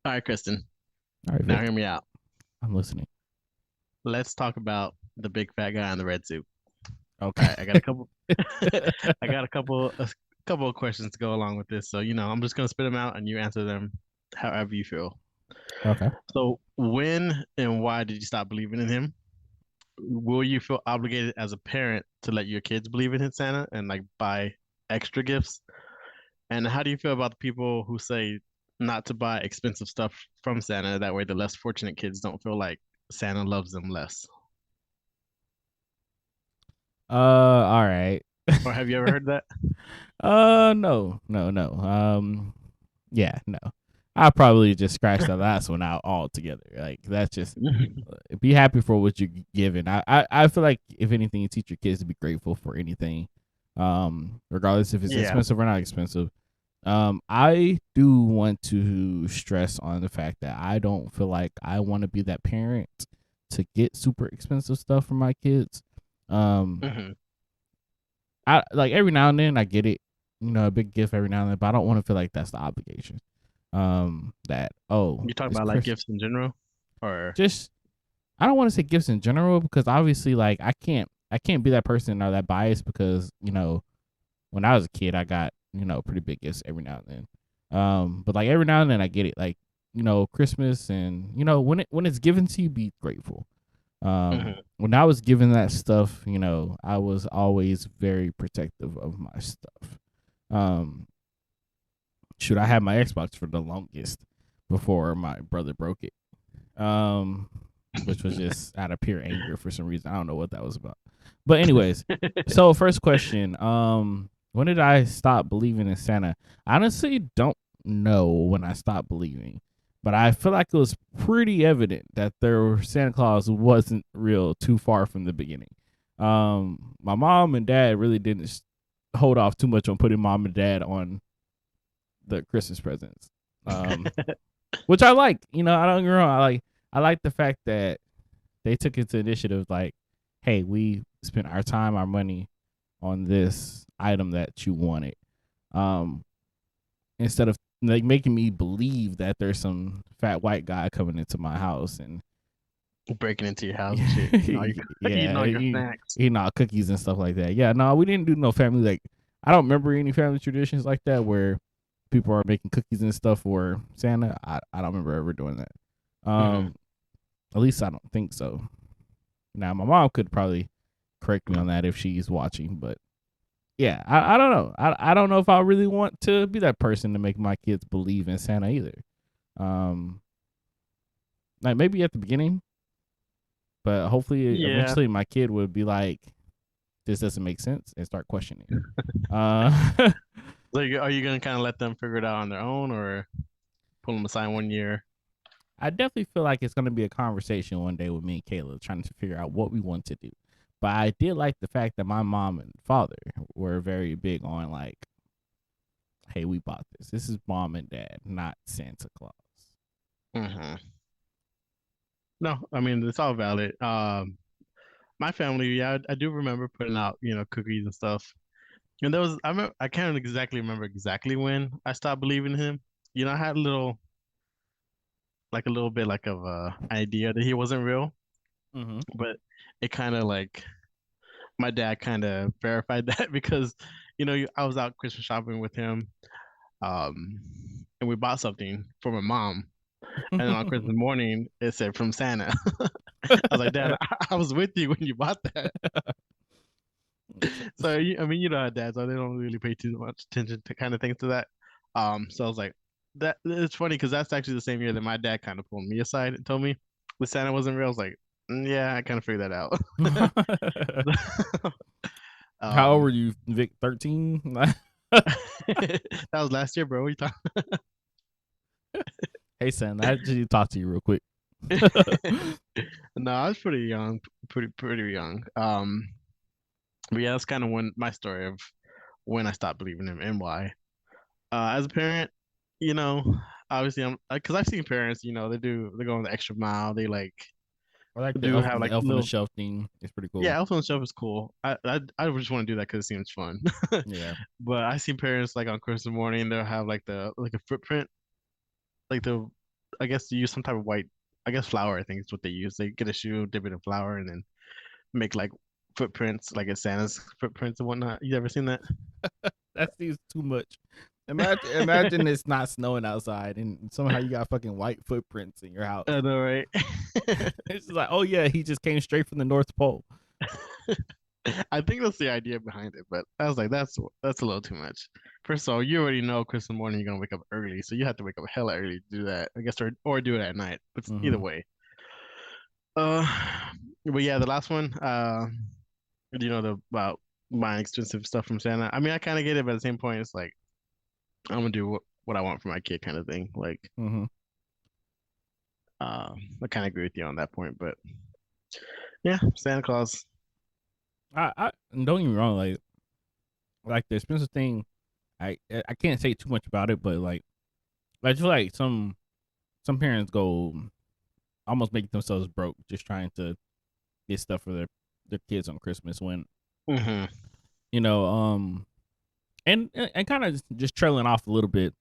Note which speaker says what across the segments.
Speaker 1: All right, Kristen.
Speaker 2: All right,
Speaker 1: Now
Speaker 2: Vic,
Speaker 1: hear me out.
Speaker 2: I'm listening.
Speaker 1: Let's talk about the big fat guy in the red suit. All
Speaker 2: Okay.
Speaker 1: right, I got a couple. I got a couple of questions to go along with this. So I'm just gonna spit them out, and you answer them however you feel.
Speaker 2: Okay.
Speaker 1: So, when and why did you stop believing in him? Will you feel obligated as a parent to let your kids believe in Santa and like buy extra gifts? And how do you feel about the people who say not to buy expensive stuff from Santa? That way, the less fortunate kids don't feel like Santa loves them less.
Speaker 2: All right.
Speaker 1: Or have you ever heard that?
Speaker 2: No, no, no. Yeah, no. I'll probably just scratch the last one out altogether. Like that's just be happy for what you're given. I feel like if anything, you teach your kids to be grateful for anything, regardless if it's
Speaker 1: Yeah.
Speaker 2: expensive or not expensive. I do want to stress on the fact that I don't feel like I want to be that parent to get super expensive stuff for my kids. Um,
Speaker 1: Hmm.
Speaker 2: I like every now and then I get it, a big gift every now and then, but I don't want to feel like that's the obligation. That
Speaker 1: You talk
Speaker 2: it's
Speaker 1: about like
Speaker 2: Chris.
Speaker 1: gifts in general, or
Speaker 2: Just I don't want to say gifts in general because obviously like I can't be that person or that bias because when I was a kid I got pretty big gifts every now and then. But like every now and then I get it like Christmas and when it's given to you, be grateful.
Speaker 1: hmm
Speaker 2: When I was given that stuff, I was always very protective of my stuff. Um, shoot, I had my Xbox for the longest before my brother broke it. Um, which was just out of pure anger for some reason. I don't know what that was about. But anyways, so first question, when did I stop believing in Santa? I honestly don't know when I stopped believing. But I feel like it was pretty evident that Santa Claus wasn't real too far from the beginning. My mom and dad really didn't hold off too much on putting mom and dad on the Christmas presents. Um, which I like. I don't get me wrong. I like the fact that they took it to initiative. Like, hey, we spent our time, our money on this item that you wanted. Um, instead of like making me believe that there's some fat white guy coming into my house and
Speaker 1: breaking into your house and shit, eating all your eating
Speaker 2: yeah,
Speaker 1: all your snacks.
Speaker 2: eating all cookies and stuff like that. Yeah, no, we didn't do no family like. I don't remember any family traditions like that where people are making cookies and stuff for Santa. I don't remember ever doing that.
Speaker 1: Hmm.
Speaker 2: At least I don't think so. Now my mom could probably correct me on that if she's watching, but yeah, I don't know. I don't know if I really want to be that person to make my kids believe in Santa either. Um, like maybe at the beginning, but hopefully
Speaker 1: Yeah.
Speaker 2: eventually my kid would be like, this doesn't make sense and start questioning. Uh,
Speaker 1: So are you gonna kind of let them figure it out on their own, or pull them aside one year?
Speaker 2: I definitely feel like it's going to be a conversation one day with me and Kayla trying to figure out what we want to do. But I did like the fact that my mom and father were very big on like, hey, we bought this. This is mom and dad, not Santa Claus.
Speaker 1: Hmm. No, I mean it's all valid. My family, yeah, I do remember putting out, cookies and stuff. And I can't exactly remember exactly when I stopped believing in him. I had a little bit like of a idea that he wasn't real,
Speaker 2: Mm-hmm.
Speaker 1: but it kind of like my dad kind of verified that because I was out Christmas shopping with him, um and we bought something for my mom, and then on Christmas morning it said from Santa. I was like, Dad, I was with you when you bought that. So I mean, how dads are, they don't really pay too much attention to kind of things to that. So I was like, that it's funny because that's actually the same year that my dad kind of pulled me aside and told me the Santa wasn't real. I was like, yeah, I kind of figured that out."
Speaker 2: How old were
Speaker 1: um
Speaker 2: you, Vic? 13?
Speaker 1: that was last year, bro. What you talking?
Speaker 2: Hey, son, I just need to talk to you real quick.
Speaker 1: No, I was pretty young, pretty young. But yeah, that's kind of when my story of when I stopped believing him and why. As a parent, you know, obviously I'm because I've seen parents, they go on the extra mile. They like
Speaker 2: I like
Speaker 1: do have
Speaker 2: the
Speaker 1: like
Speaker 2: elf on the
Speaker 1: little,
Speaker 2: shelf thing. It's pretty cool.
Speaker 1: yeah, elf on the shelf is cool. I just want to do that because it seems fun.
Speaker 2: Yeah.
Speaker 1: But I see parents like on Christmas morning, they'll have like a footprint, like the I guess use some type of white, I guess flour. I think is what they use. They get a shoe, dip it in flour, and then make like footprints, like it's Santa's footprints and whatnot. You ever seen that?
Speaker 2: That seems too much. Imagine it's not snowing outside and somehow you got fucking white footprints in your house.
Speaker 1: I know, right?
Speaker 2: It's just like, oh yeah, he just came straight from the North Pole.
Speaker 1: I think that's the idea behind it, but I was like, that's a little too much. First of all, you already know Christmas morning you're gonna wake up early, so you have to wake up hella early to do that. I guess, or do it at night. But either
Speaker 2: Mm-hmm.
Speaker 1: way. Uh, but yeah, the last one. The about buying expensive stuff from Santa. I mean, I kind of get it, but at the same point, it's like I'm gonna do what I want for my kid, kind of thing. Like,
Speaker 2: Mm-hmm.
Speaker 1: I kind of agree with you on that point, but yeah, Santa Claus.
Speaker 2: I don't get me wrong, like the expensive thing. I can't say too much about it, but like I feel like some parents go almost make themselves broke just trying to get stuff for their kids on Christmas when
Speaker 1: Hmm.
Speaker 2: you know and kind of just trailing off a little bit,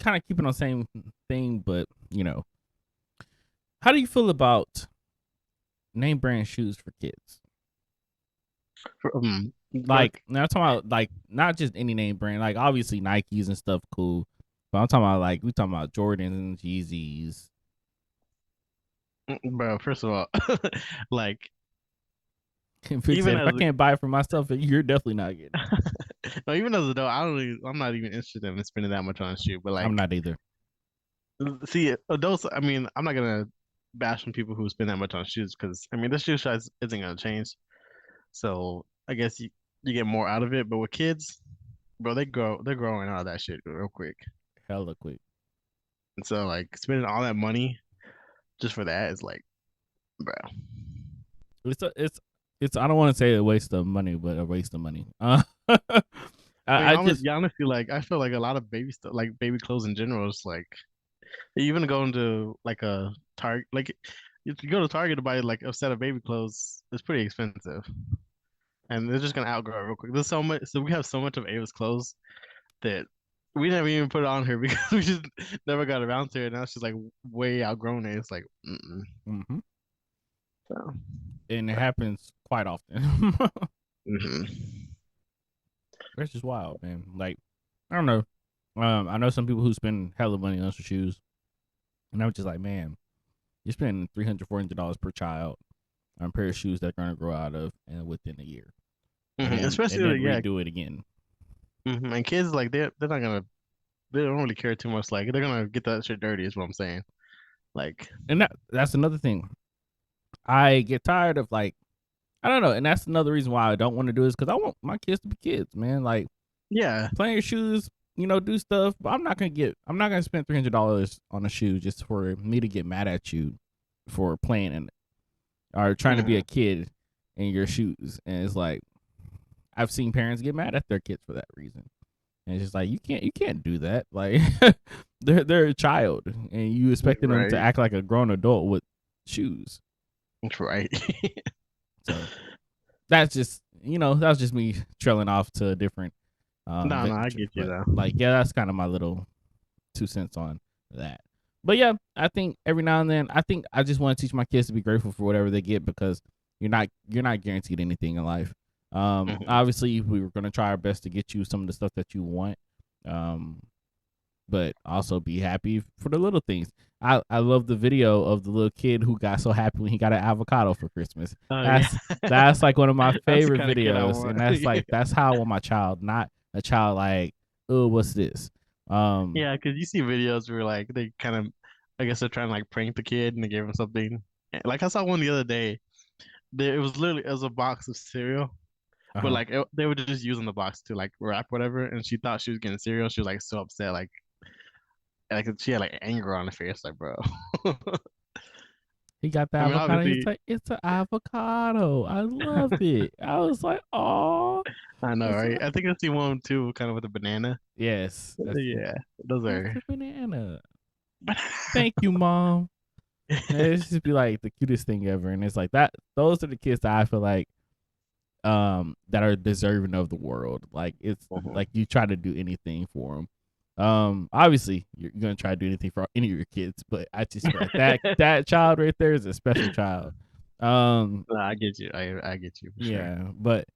Speaker 2: kind of keeping on the same thing, but how do you feel about name brand shoes for kids?
Speaker 1: For
Speaker 2: Like now I'm talking about like not just any name brand, like obviously Nikes and stuff cool, but I'm talking about like we talking about Jordans and Yeezys.
Speaker 1: bro, first of all, like even
Speaker 2: If
Speaker 1: as
Speaker 2: I can't buy it for myself, you're definitely not getting it.
Speaker 1: no, even as a adult, I'm not even interested in spending that much on a shoe. But
Speaker 2: I'm
Speaker 1: like,
Speaker 2: not either.
Speaker 1: see, adults. I mean, I'm not gonna bash on people who spend that much on shoes because I mean, the shoe size isn't gonna change. So I guess you get more out of it. But with kids, bro, they're growing out of that shit real quick.
Speaker 2: Hella quick.
Speaker 1: And so like spending all that money just for that is like, bro.
Speaker 2: It's I don't want to say a waste of money, but a waste of money.
Speaker 1: I mean,
Speaker 2: I just
Speaker 1: honestly, like I feel like a lot of baby stuff, like baby clothes in general, is like even going to like a Target, like if you go to Target to buy like a set of baby clothes, it's pretty expensive, and they're just gonna outgrow it real quick. There's so much, so we have so much of Ava's clothes that we never even put it on her because we just never got around to it. Now she's like way outgrown it. It's like,
Speaker 2: hmm
Speaker 1: so,
Speaker 2: and it
Speaker 1: but,
Speaker 2: happens quite often.
Speaker 1: hmm.
Speaker 2: It's just wild, man. Like I don't know. I know some people who spend hella money on some shoes, and I'm just like, man, you're spending $300, $400 per child on a pair of shoes that they're gonna grow out of and within a year, and
Speaker 1: Especially
Speaker 2: then
Speaker 1: yeah,
Speaker 2: redo it again.
Speaker 1: and kids like they're not gonna they don't really care too much. Like they're gonna get that shit dirty, is what I'm saying. Like,
Speaker 2: And that's another thing. I get tired of like I don't know, and that's another reason why I don't want to do this because I want my kids to be kids, man. Like
Speaker 1: yeah,
Speaker 2: playing your shoes, do stuff, but I'm not gonna spend $300 on a shoe just for me to get mad at you for playing in it or trying to be a
Speaker 1: hmm,
Speaker 2: kid in your shoes. And it's like I've seen parents get mad at their kids for that reason. And it's just like you can't do that. Like they're a child and you expecting them to
Speaker 1: right,
Speaker 2: act like a grown adult with shoes.
Speaker 1: right.
Speaker 2: So that's just me trailing off to a different
Speaker 1: No, no, I get you
Speaker 2: but
Speaker 1: though.
Speaker 2: like yeah, that's kind of my little 2 cents on that. But yeah, I think every now and then I think I just want to teach my kids to be grateful for whatever they get because you're not guaranteed anything in life.
Speaker 1: Hmm.
Speaker 2: Obviously we were gonna try our best to get you some of the stuff that you want. Um, but also be happy for the little things. I love the video of the little kid who got so happy when he got an avocado for Christmas.
Speaker 1: Oh yeah,
Speaker 2: That's like one of my
Speaker 1: that's the
Speaker 2: favorite
Speaker 1: kind of kid I
Speaker 2: videos, and
Speaker 1: want.
Speaker 2: that's how I want my child, not a child like, oh, what's this? Um,
Speaker 1: Yeah, because you see videos where like they kind of, I guess they're trying to like prank the kid and they gave him something. Like I saw one the other day. It was literally it was a box of cereal, but
Speaker 2: uh-huh.
Speaker 1: like they were just using the box to like wrap whatever, and she thought she was getting cereal. She was like so upset, like she had like anger on her face, like bro.
Speaker 2: He got the
Speaker 1: I mean,
Speaker 2: avocado. He's
Speaker 1: obviously,
Speaker 2: like, it's an avocado. I love it. I was like, oh,
Speaker 1: I know,
Speaker 2: it's
Speaker 1: right?
Speaker 2: a
Speaker 1: I think I see one too, kind of with a banana.
Speaker 2: yes.
Speaker 1: Yeah, those
Speaker 2: That's
Speaker 1: are.
Speaker 2: a banana.
Speaker 1: Banana.
Speaker 2: Thank you, mom. And it's just be like the cutest thing ever, and it's like that. Those are the kids that I feel like that are deserving of the world. Like it's
Speaker 1: Mhm.
Speaker 2: like you try to do anything for them. Obviously you're gonna try to do anything for any of your kids, but I just feel like that child right there is a special child.
Speaker 1: No, I get you. I get you for sure.
Speaker 2: Yeah, but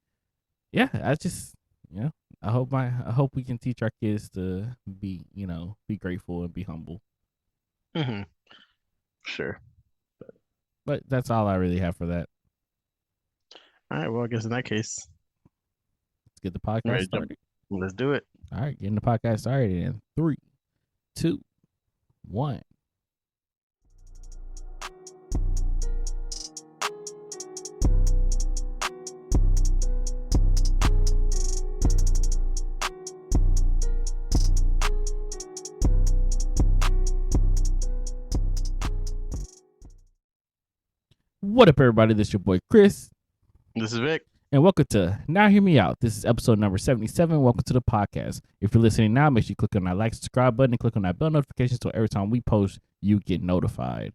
Speaker 2: yeah, I just you know, I hope we can teach our kids to be, be grateful and be humble.
Speaker 1: Hmm. Sure.
Speaker 2: But that's all I really have for that.
Speaker 1: All right. Well, I guess in that case,
Speaker 2: Let's get the
Speaker 1: I'm
Speaker 2: podcast
Speaker 1: ready to jump.
Speaker 2: started.
Speaker 1: Let's do it.
Speaker 2: All right, getting the podcast started in 3, 2, 1. What up, everybody? This is your boy Chris,
Speaker 1: This is Vic.
Speaker 2: and welcome to Now Hear Me Out. This is episode number 77. Welcome to the podcast. If you're listening now, make sure you click on that like, subscribe button, and click on that bell notification so every time we post, you get notified.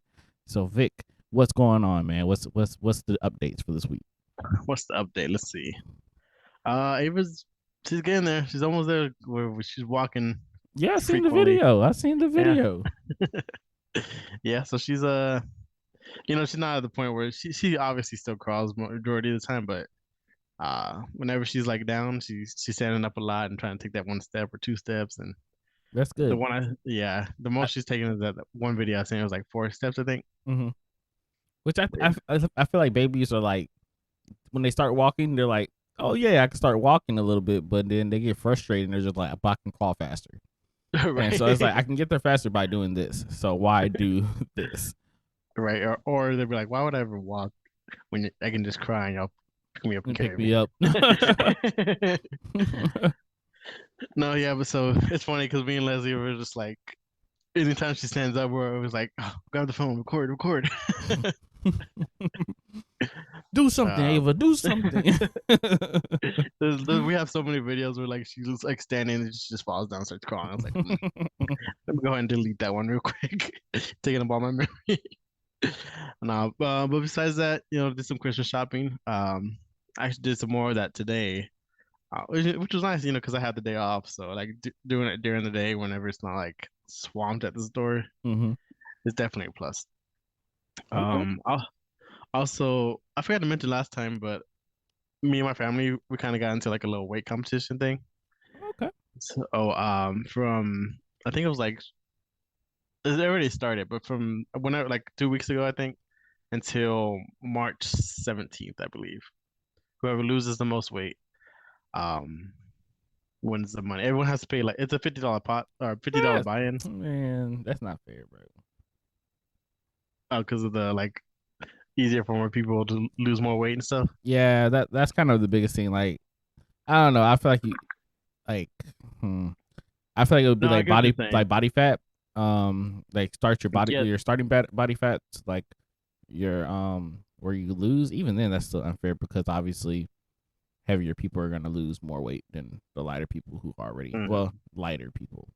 Speaker 2: So, Vic, what's going on, man? What's the updates for this week?
Speaker 1: What's the update? Let's see. Ava's she's getting there. She's almost there. Where she's walking
Speaker 2: Yeah, I seen the
Speaker 1: frequently.
Speaker 2: video. I seen the
Speaker 1: Yeah.
Speaker 2: video.
Speaker 1: Yeah. So she's she's not at the point where she obviously still crawls majority of the time, but whenever she's like down, she's standing up a lot and trying to take that one step or two steps. And
Speaker 2: That's
Speaker 1: the
Speaker 2: good.
Speaker 1: one the most she's taken is that one video I seen. It was like 4 steps, I think.
Speaker 2: Mm-hmm. Which I,
Speaker 1: But
Speaker 2: I I feel like babies are like, when they start walking, they're like, oh yeah, I can start walking a little bit, but then they get frustrated and they're just like, I can crawl faster. And so it's like, I
Speaker 1: right,
Speaker 2: can get there faster by doing this. So why do this?
Speaker 1: right, or they'd be like, why would I ever walk when I can just cry and y'all pick me up and
Speaker 2: And pick
Speaker 1: carry
Speaker 2: me
Speaker 1: me?
Speaker 2: up.
Speaker 1: No, yeah, but so it's funny because me and Leslie were just like, anytime she stands up, we're always like, oh, grab the phone, record.
Speaker 2: Do something,
Speaker 1: Um,
Speaker 2: Ava. Do something.
Speaker 1: we have so many videos where like she's just like standing and she just falls down, starts crawling. I was like, let me go ahead and delete that one real quick, taking up all my memory. No, but besides that, did some Christmas shopping. I actually did some more of that today, which was nice, because I had the day off. So like doing it during the day whenever it's not like swamped at the store
Speaker 2: Mm-hmm.
Speaker 1: is definitely a plus.
Speaker 2: Okay.
Speaker 1: Also, I forgot to mention last time, but me and my family we kind of got into like a little weight competition thing.
Speaker 2: Okay.
Speaker 1: So, from I think it was like it already started, but from whenever like 2 weeks ago, I think until March 17th, I believe. Whoever loses the most weight, um, wins the money. Everyone has to pay like it's a $50 pot or $50
Speaker 2: Yeah,
Speaker 1: buy-in.
Speaker 2: man, that's not fair, bro.
Speaker 1: Because of the like easier for more people to lose more weight and stuff.
Speaker 2: Yeah, that's kind of the biggest thing. Like, I don't know. I feel like like, hmm, I feel like it would be
Speaker 1: No, I
Speaker 2: like
Speaker 1: get what you're saying.
Speaker 2: body fat. Like start
Speaker 1: Yeah,
Speaker 2: your starting body fats, like your where you lose. Even then, that's still unfair because obviously heavier people are gonna lose more weight than the lighter people who already,
Speaker 1: mhm.
Speaker 2: well, lighter people.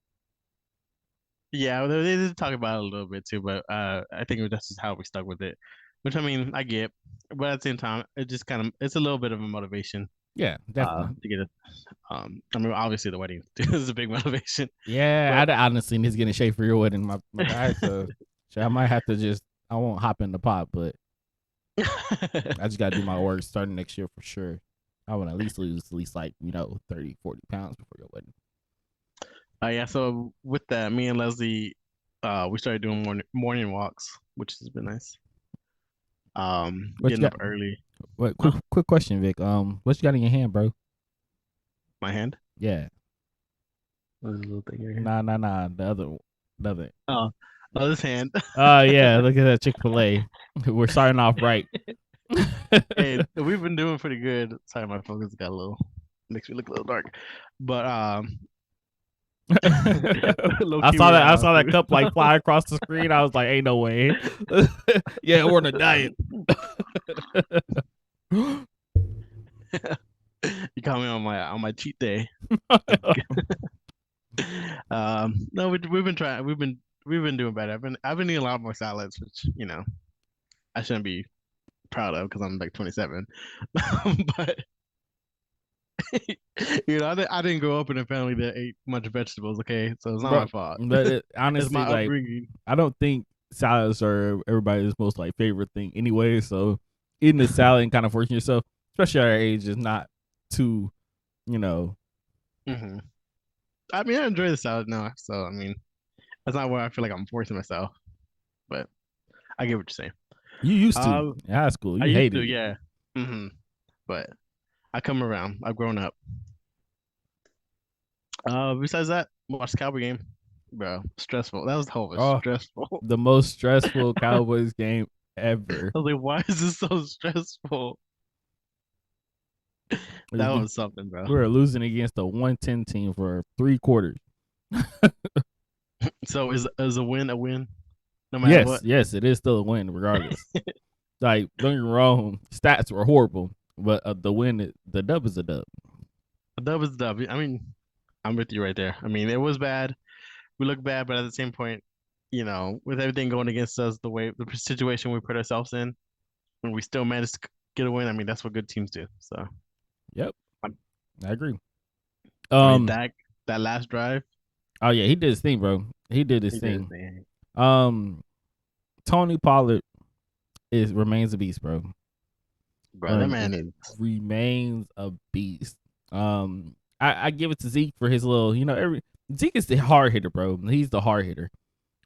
Speaker 1: Yeah, they did talk about it a little bit too, but I think that's just how we stuck with it. Which I mean, I get, but at the same time, it just kind of it's a little bit of a motivation
Speaker 2: Yeah, definitely.
Speaker 1: to get it. I mean, obviously the wedding is a big motivation,
Speaker 2: Yeah,
Speaker 1: but
Speaker 2: I honestly need to get in shape for your wedding, my guy. So, I might have to just, I won't hop in the pot, but I just gotta do my work starting next year for sure. I want to at least lose at least like 30, 40 pounds before your wedding.
Speaker 1: yeah. So with that, me and Leslie, we started doing morning walks, which has been nice.
Speaker 2: What you
Speaker 1: Getting up
Speaker 2: got?
Speaker 1: early.
Speaker 2: What
Speaker 1: Huh?
Speaker 2: quick question, Vic? What you got in your hand, bro?
Speaker 1: My hand.
Speaker 2: Yeah.
Speaker 1: There's a little thing right here.
Speaker 2: Nah. The other.
Speaker 1: Oh, oh, this hand.
Speaker 2: Oh yeah, look at that Chick-fil-A. We're starting off right.
Speaker 1: Hey, we've been doing pretty good. Sorry, my focus got a little makes me look a little dark, but low key we're
Speaker 2: I
Speaker 1: on
Speaker 2: saw that
Speaker 1: food.
Speaker 2: cup like fly across the screen. I was like, ain't no way. Yeah, we're on a diet.
Speaker 1: You caught me on my cheat day. No, we've been trying. We've been doing better. I've been eating a lot more salads, which I shouldn't be proud of because I'm like 27. But I didn't grow up in a family that ate much vegetables. Okay, so it's not my
Speaker 2: Bro.
Speaker 1: fault.
Speaker 2: But
Speaker 1: It's my
Speaker 2: honestly, like,
Speaker 1: upbringing.
Speaker 2: I don't think salads are everybody's most like favorite thing anyway. So eating a salad and kind of forcing yourself, especially at our age, is not too, you know.
Speaker 1: Hmm. I mean, I enjoy the salad now, so I mean, that's not where I feel like I'm forcing myself. But I get what you're saying.
Speaker 2: You used to
Speaker 1: Um,
Speaker 2: in high school.
Speaker 1: I
Speaker 2: You
Speaker 1: used to,
Speaker 2: hated it.
Speaker 1: yeah. Hmm. But I come around. I've grown up. Besides that, watch the Cowboy game, bro. Stressful. That was the whole of it.
Speaker 2: Oh,
Speaker 1: Stressful.
Speaker 2: the most stressful Cowboys game ever.
Speaker 1: I was like, why is this so stressful? That
Speaker 2: We
Speaker 1: was something, bro.
Speaker 2: were losing against a 110 team for 3 quarters.
Speaker 1: So is a win, no matter
Speaker 2: Yes,
Speaker 1: what?
Speaker 2: yes, it is still a win regardless. Like, don't get me wrong, stats were horrible, but the dub is a dub.
Speaker 1: A dub is a dub. I mean, I'm with you right there. I mean, it was bad. We look bad, but at the same point, with everything going against us, the situation we put ourselves in, and we still managed to get a win. I mean, that's what good teams do. So,
Speaker 2: Yep,
Speaker 1: I
Speaker 2: I agree.
Speaker 1: I mean,
Speaker 2: Um,
Speaker 1: that last drive,
Speaker 2: oh yeah, he did his thing, bro. He did his
Speaker 1: he did his
Speaker 2: thing.
Speaker 1: thing.
Speaker 2: Um, Tony Pollard is remains a beast, bro.
Speaker 1: Bro, that man is.
Speaker 2: Remains a beast. I give it to Zeke for his little, Zeke is the hard hitter, bro. He's the hard hitter.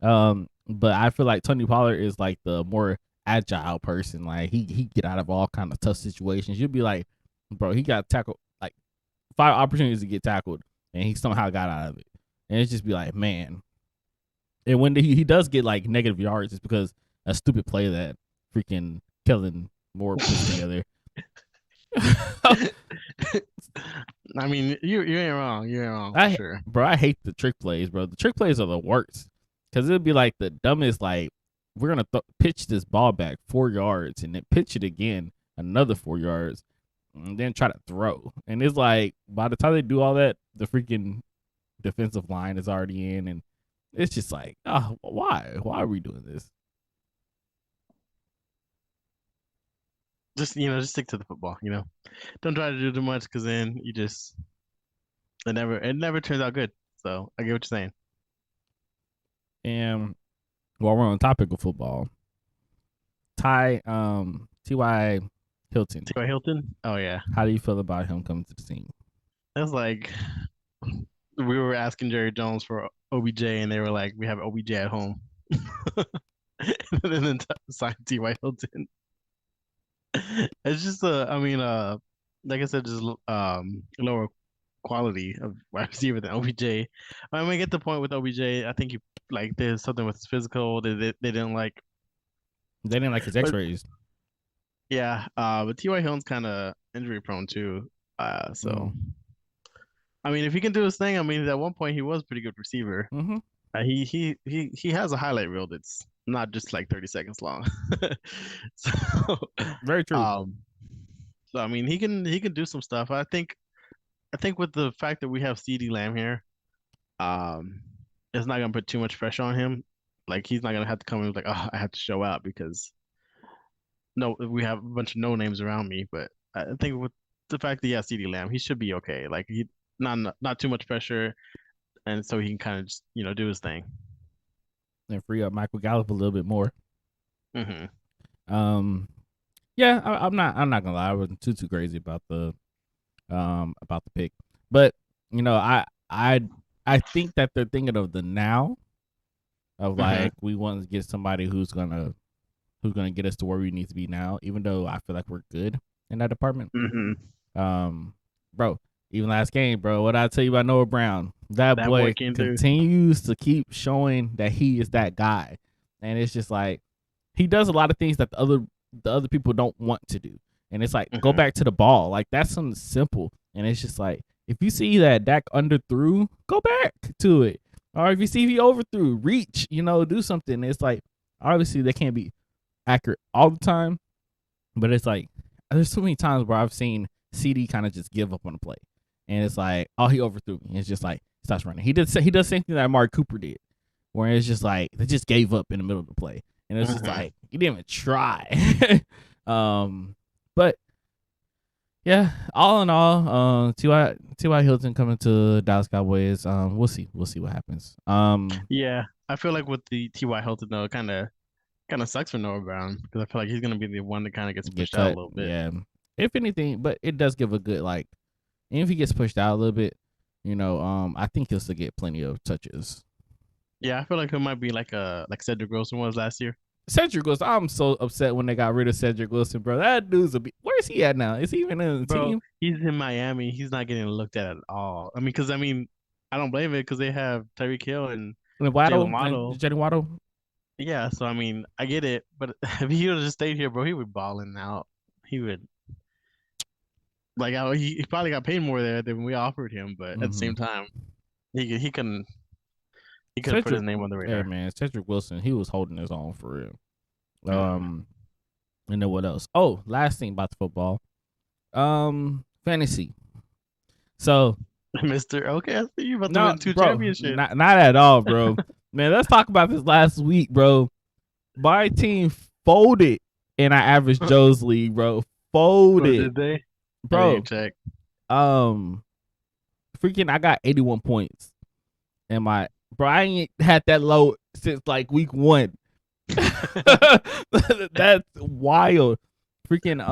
Speaker 2: But I feel like Tony Pollard is like the more agile person. Like he get out of all kind of tough situations. You'll be like, bro, he got tackled like 5 opportunities to get tackled, and he somehow got out of it. And it's just be like, man. And when he does get like negative yards, it's because a stupid play that freaking Kellen Moore puts together.
Speaker 1: I mean, you ain't wrong. You ain't wrong for
Speaker 2: I
Speaker 1: sure.
Speaker 2: bro, I hate the trick plays, bro. The trick plays are the worst because it'd be like the dumbest. Like we're gonna pitch this ball back 4 yards and then pitch it again another 4 yards, and then try to throw. And it's like by the time they do all that, the freaking defensive line is already in, and it's just like, oh, why? Why are we doing this?
Speaker 1: Just stick to the football. Don't try to do too much because then it never turns out good. So I get what you're saying.
Speaker 2: And while we're on the topic of football, T.Y. Hilton.
Speaker 1: T.Y. Hilton. Oh yeah,
Speaker 2: How do you feel about him coming to the team?
Speaker 1: that's like we were asking Jerry Jones for OBJ, and they were like, "We have OBJ at home," and then signed T.Y. Hilton. It's just I mean, like I said, just lower quality of wide receiver than OBJ. I mean, I get the point with OBJ. I think there's something with his physical that they didn't like.
Speaker 2: They didn't like his
Speaker 1: But
Speaker 2: X-rays.
Speaker 1: yeah, but T.Y. Hilton's kind of injury prone too. So
Speaker 2: Mm.
Speaker 1: I mean, if he can do his thing, I mean, at one point he was a pretty good receiver.
Speaker 2: Mm-hmm.
Speaker 1: He has a highlight reel that's not just like 30 seconds long. So,
Speaker 2: Very true.
Speaker 1: um, so I mean, he can do some stuff. I think with the fact that we have CD Lamb here, um, it's not gonna put too much pressure on him. Like he's not gonna have to come in with like, oh, I have to show out because no, we have a bunch of no names around me. But I think with the fact that he has CD Lamb, he should be okay. Like he not too much pressure, and so he can kind of just do his thing.
Speaker 2: And free up Michael Gallup a little bit more.
Speaker 1: Hmm.
Speaker 2: Um, yeah, I'm not gonna lie. I wasn't too crazy about the pick, but I I think that they're thinking of the now of
Speaker 1: Hmm.
Speaker 2: like we want to get somebody who's gonna get us to where we need to be now. Even though I feel like we're good in that department.
Speaker 1: Hmm.
Speaker 2: Um, bro, even last game, bro, what I tell you about Noah Brown, that
Speaker 1: That boy
Speaker 2: boy
Speaker 1: came through.
Speaker 2: continues to keep showing that he is that guy, and it's just like he does a lot of things that the other people don't want to do, and it's like go
Speaker 1: Hmm.
Speaker 2: back to the ball, like that's something simple, and it's just like if you see that Dak underthrew, go back to it, or if you see he overthrew, reach, do something. It's like obviously they can't be accurate all the time, but it's like there's so many times where I've seen CD kind of just give up on the play, and it's like, oh, he overthrew me. It's just like starts running. He does the same thing that Amari Cooper did, where it's just like they just gave up in the middle of the play, and it's just
Speaker 1: Hmm.
Speaker 2: like you didn't even try. um, but Yeah, all in all, T.Y. Hilton coming to Dallas Cowboys. We'll see what happens.
Speaker 1: Yeah, I feel like with the T.Y. Hilton though, it kind of sucks for Noah Brown because I feel like he's gonna be the one that kind of gets
Speaker 2: Get
Speaker 1: pushed out a
Speaker 2: cut.
Speaker 1: little bit.
Speaker 2: Yeah, if anything, but it does give a good like. And if he gets pushed out a little bit, I think he'll still get plenty of touches.
Speaker 1: Yeah, I feel like it might be like Cedric Wilson was last year.
Speaker 2: Cedric Wilson, I'm so upset when they got rid of Cedric Wilson, bro. That dude's where's he at now? Is he even in the
Speaker 1: Bro,
Speaker 2: team?
Speaker 1: he's in Miami. He's not getting looked at all. I mean, I don't blame it because they have Tyreek Hill and
Speaker 2: And
Speaker 1: Jalen
Speaker 2: Waddle and
Speaker 1: Waddle.
Speaker 2: Jenny Waddle.
Speaker 1: Yeah, so I mean, I get it, but if he would have just stayed here, bro, he would balling out. He would he probably got paid more there than we offered him, but at the
Speaker 2: Mm-hmm.
Speaker 1: same time, he could have put his
Speaker 2: Cedric,
Speaker 1: name on the
Speaker 2: hey
Speaker 1: radar.
Speaker 2: man, Cedric Wilson, he was holding his own for real.
Speaker 1: Hmm.
Speaker 2: And then what else? Oh, last thing about the football. Fantasy. So
Speaker 1: Mister, okay, I see you about to
Speaker 2: no,
Speaker 1: win two
Speaker 2: bro,
Speaker 1: championships.
Speaker 2: not at all, bro. Man, let's talk about this last week, bro. My team folded in our average Joe's league, bro.
Speaker 1: Or
Speaker 2: Folded,
Speaker 1: did they? I didn't even
Speaker 2: bro.
Speaker 1: check.
Speaker 2: Um, freaking, I got 81 points, and my bro, I ain't had that low since like week one. That's wild. Freaking,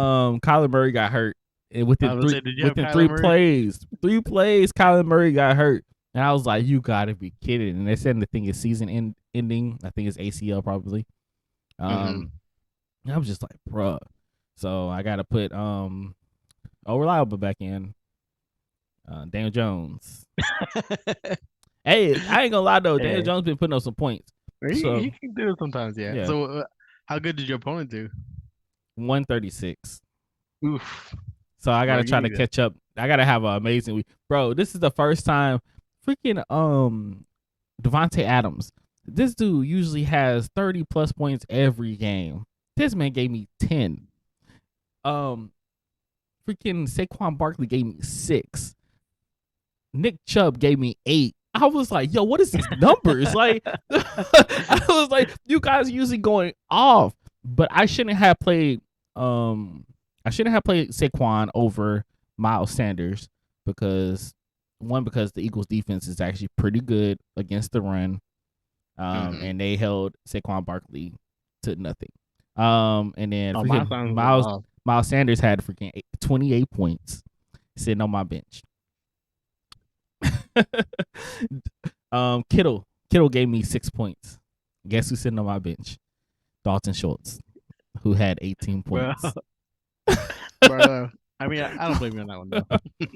Speaker 2: Kyler Murray got hurt, and
Speaker 1: I was gonna say, did you have
Speaker 2: within
Speaker 1: Kyler Murray?
Speaker 2: three plays, Kyler Murray got hurt, and I was like, you gotta be kidding! And they said the thing is ending. I think it's ACL probably.
Speaker 1: Hmm.
Speaker 2: Um, and I was just like, bruh. So I gotta put reliable back in. Daniel Jones. Hey, I ain't gonna lie though, Daniel
Speaker 1: Hey,
Speaker 2: Jones been putting up some points.
Speaker 1: he
Speaker 2: So
Speaker 1: can do it sometimes, yeah.
Speaker 2: yeah,
Speaker 1: So, how good did your opponent do?
Speaker 2: 136.
Speaker 1: Oof,
Speaker 2: So I
Speaker 1: bro,
Speaker 2: gotta
Speaker 1: you
Speaker 2: try to
Speaker 1: need that.
Speaker 2: catch up. I gotta have an amazing week, bro. This is the first time, freaking Devontae Adams. This dude usually has 30 plus points every game. This man gave me 10. Um, freaking Saquon Barkley gave me 6. Nick Chubb gave me 8. I was like, yo, what is these numbers? Like, I was like, you guys are usually going off. But um I shouldn't have played Saquon over Miles Sanders because because the Eagles defense is actually pretty good against the run.
Speaker 1: Hmm.
Speaker 2: And they held Saquon Barkley to nothing. And then
Speaker 1: Oh, my
Speaker 2: freaking
Speaker 1: songs was off.
Speaker 2: Miles Sanders had freaking 28 points sitting on my bench. Kittle gave me 6 points. Guess who's sitting on my bench? Dalton Schultz, who had 18
Speaker 1: Bro,
Speaker 2: points.
Speaker 1: bro. I mean, I don't blame you on that one though.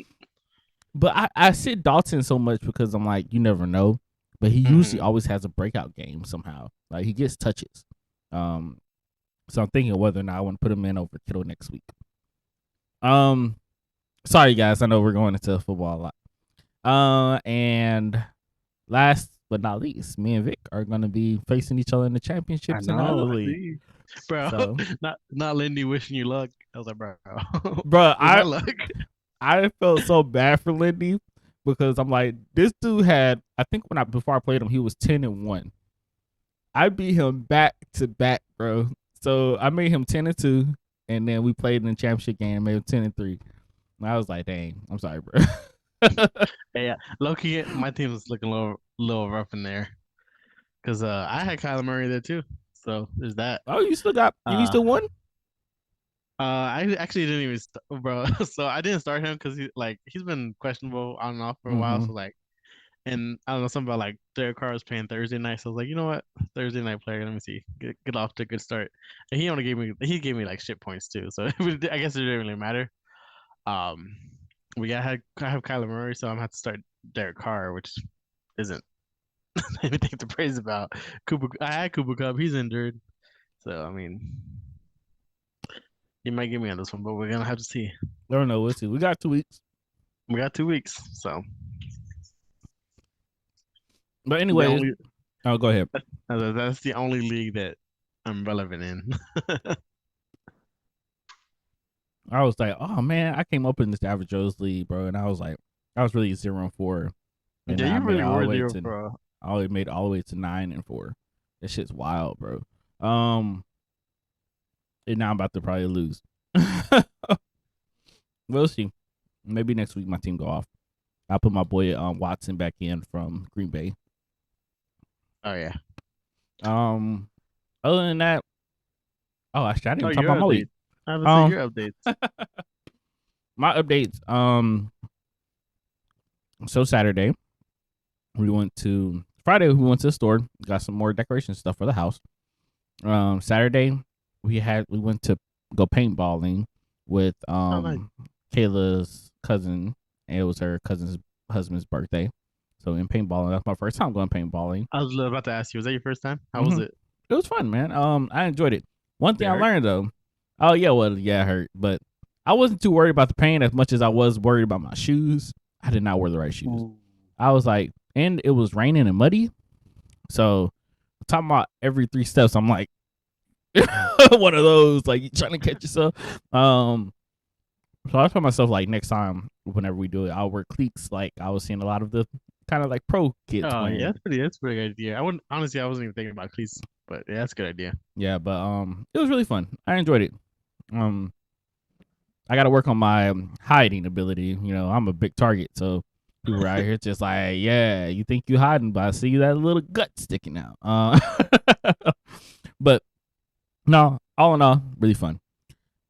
Speaker 2: But I sit Dalton so much because I'm like, you never know. But he usually
Speaker 1: Hmm.
Speaker 2: always has a breakout game somehow. Like he gets touches. Um, so I'm thinking whether or not I want to put him in over Kittle next week. Um, sorry guys, I know we're going into football a lot. And last but not least, me and Vic are going to be facing each other in the
Speaker 1: I
Speaker 2: championships in the other
Speaker 1: know. I
Speaker 2: league.
Speaker 1: see, bro.
Speaker 2: So,
Speaker 1: Not Lindy wishing you luck. I was like, bro,
Speaker 2: bro,
Speaker 1: with my luck.
Speaker 2: I felt so bad for Lindy because I'm like, this dude had, I think before I played him, he was 10-1. I beat him back to back, bro. So I made him 10-2, and then we played in the championship game, made him 10-3. And I was like, dang, I'm sorry, bro.
Speaker 1: Yeah, low key, my team was looking a little rough in there because I had Kyler Murray there too. So there's that.
Speaker 2: Oh, you
Speaker 1: Uh,
Speaker 2: still won?
Speaker 1: I actually didn't even, bro. So I didn't start him because he's been questionable on and off for a while.
Speaker 2: Mm-hmm.
Speaker 1: So and I don't know something about like Derek Carr was playing Thursday night. So I was like, you know what, Thursday night player. Let me see, get off to a good start. And he gave me like shit points too. So I guess it didn't really matter. Um, I have Kyler Murray, so I'm gonna have to start Derek Carr, which isn't anything to praise about. I had Cooper Cup. He's injured, so I mean, he might get me on this one, but we're gonna have to see.
Speaker 2: I don't know. We'll see. We got 2 weeks.
Speaker 1: We got 2 weeks, so
Speaker 2: But
Speaker 1: the
Speaker 2: anyways,
Speaker 1: only
Speaker 2: oh, go ahead.
Speaker 1: that's the only league that I'm relevant in.
Speaker 2: I was like, oh man, I came up in this average Joe's league, bro, and I was like, I was really 0-4, and
Speaker 1: Yeah,
Speaker 2: now I
Speaker 1: you
Speaker 2: made it
Speaker 1: really
Speaker 2: all the
Speaker 1: were
Speaker 2: way
Speaker 1: zero
Speaker 2: to,
Speaker 1: for.
Speaker 2: I made it all the way to 9-4. That shit's wild, bro. Um, and now I'm about to probably lose. We'll see. Maybe next week my team go off. I'll put my boy Watson back in from Green Bay.
Speaker 1: Oh yeah.
Speaker 2: Um, other than that, oh, actually, I didn't
Speaker 1: Oh,
Speaker 2: even talk
Speaker 1: your
Speaker 2: about my week.
Speaker 1: updates. I would say
Speaker 2: Um,
Speaker 1: your updates.
Speaker 2: my updates. So Saturday Friday we went to the store, got some more decoration stuff for the house. Saturday we went to go paintballing with
Speaker 1: Oh, nice.
Speaker 2: Kayla's cousin. And it was her cousin's husband's birthday. So in paintballing, that's my first time going paintballing.
Speaker 1: I was about to ask you, was that your first time? How was
Speaker 2: Mm-hmm.
Speaker 1: it?
Speaker 2: It was fun, man. I enjoyed it. One
Speaker 1: Did
Speaker 2: thing
Speaker 1: it
Speaker 2: I
Speaker 1: hurt?
Speaker 2: learned though, oh yeah, well yeah, it hurt, but I wasn't too worried about the pain as much as I was worried about my shoes. I did not wear the right shoes.
Speaker 1: Ooh.
Speaker 2: I was like, and it was raining and muddy, so talking about every 3 steps, I'm like, one of those like you trying to catch yourself. So I told myself like next time whenever we do it, I'll wear cleats. Like I was seeing a lot of the kind of like pro kids
Speaker 1: Oh yeah,
Speaker 2: wearing.
Speaker 1: that's a pretty good idea. I wouldn't honestly, I wasn't even thinking about cleats, but yeah, that's a good idea.
Speaker 2: Yeah, but it was really fun. I enjoyed it. Um, I got to work on my hiding ability. You know, I'm a big target, so people out here just like, yeah, you think you hiding, but I see that little gut sticking out. But no, all in all, really fun.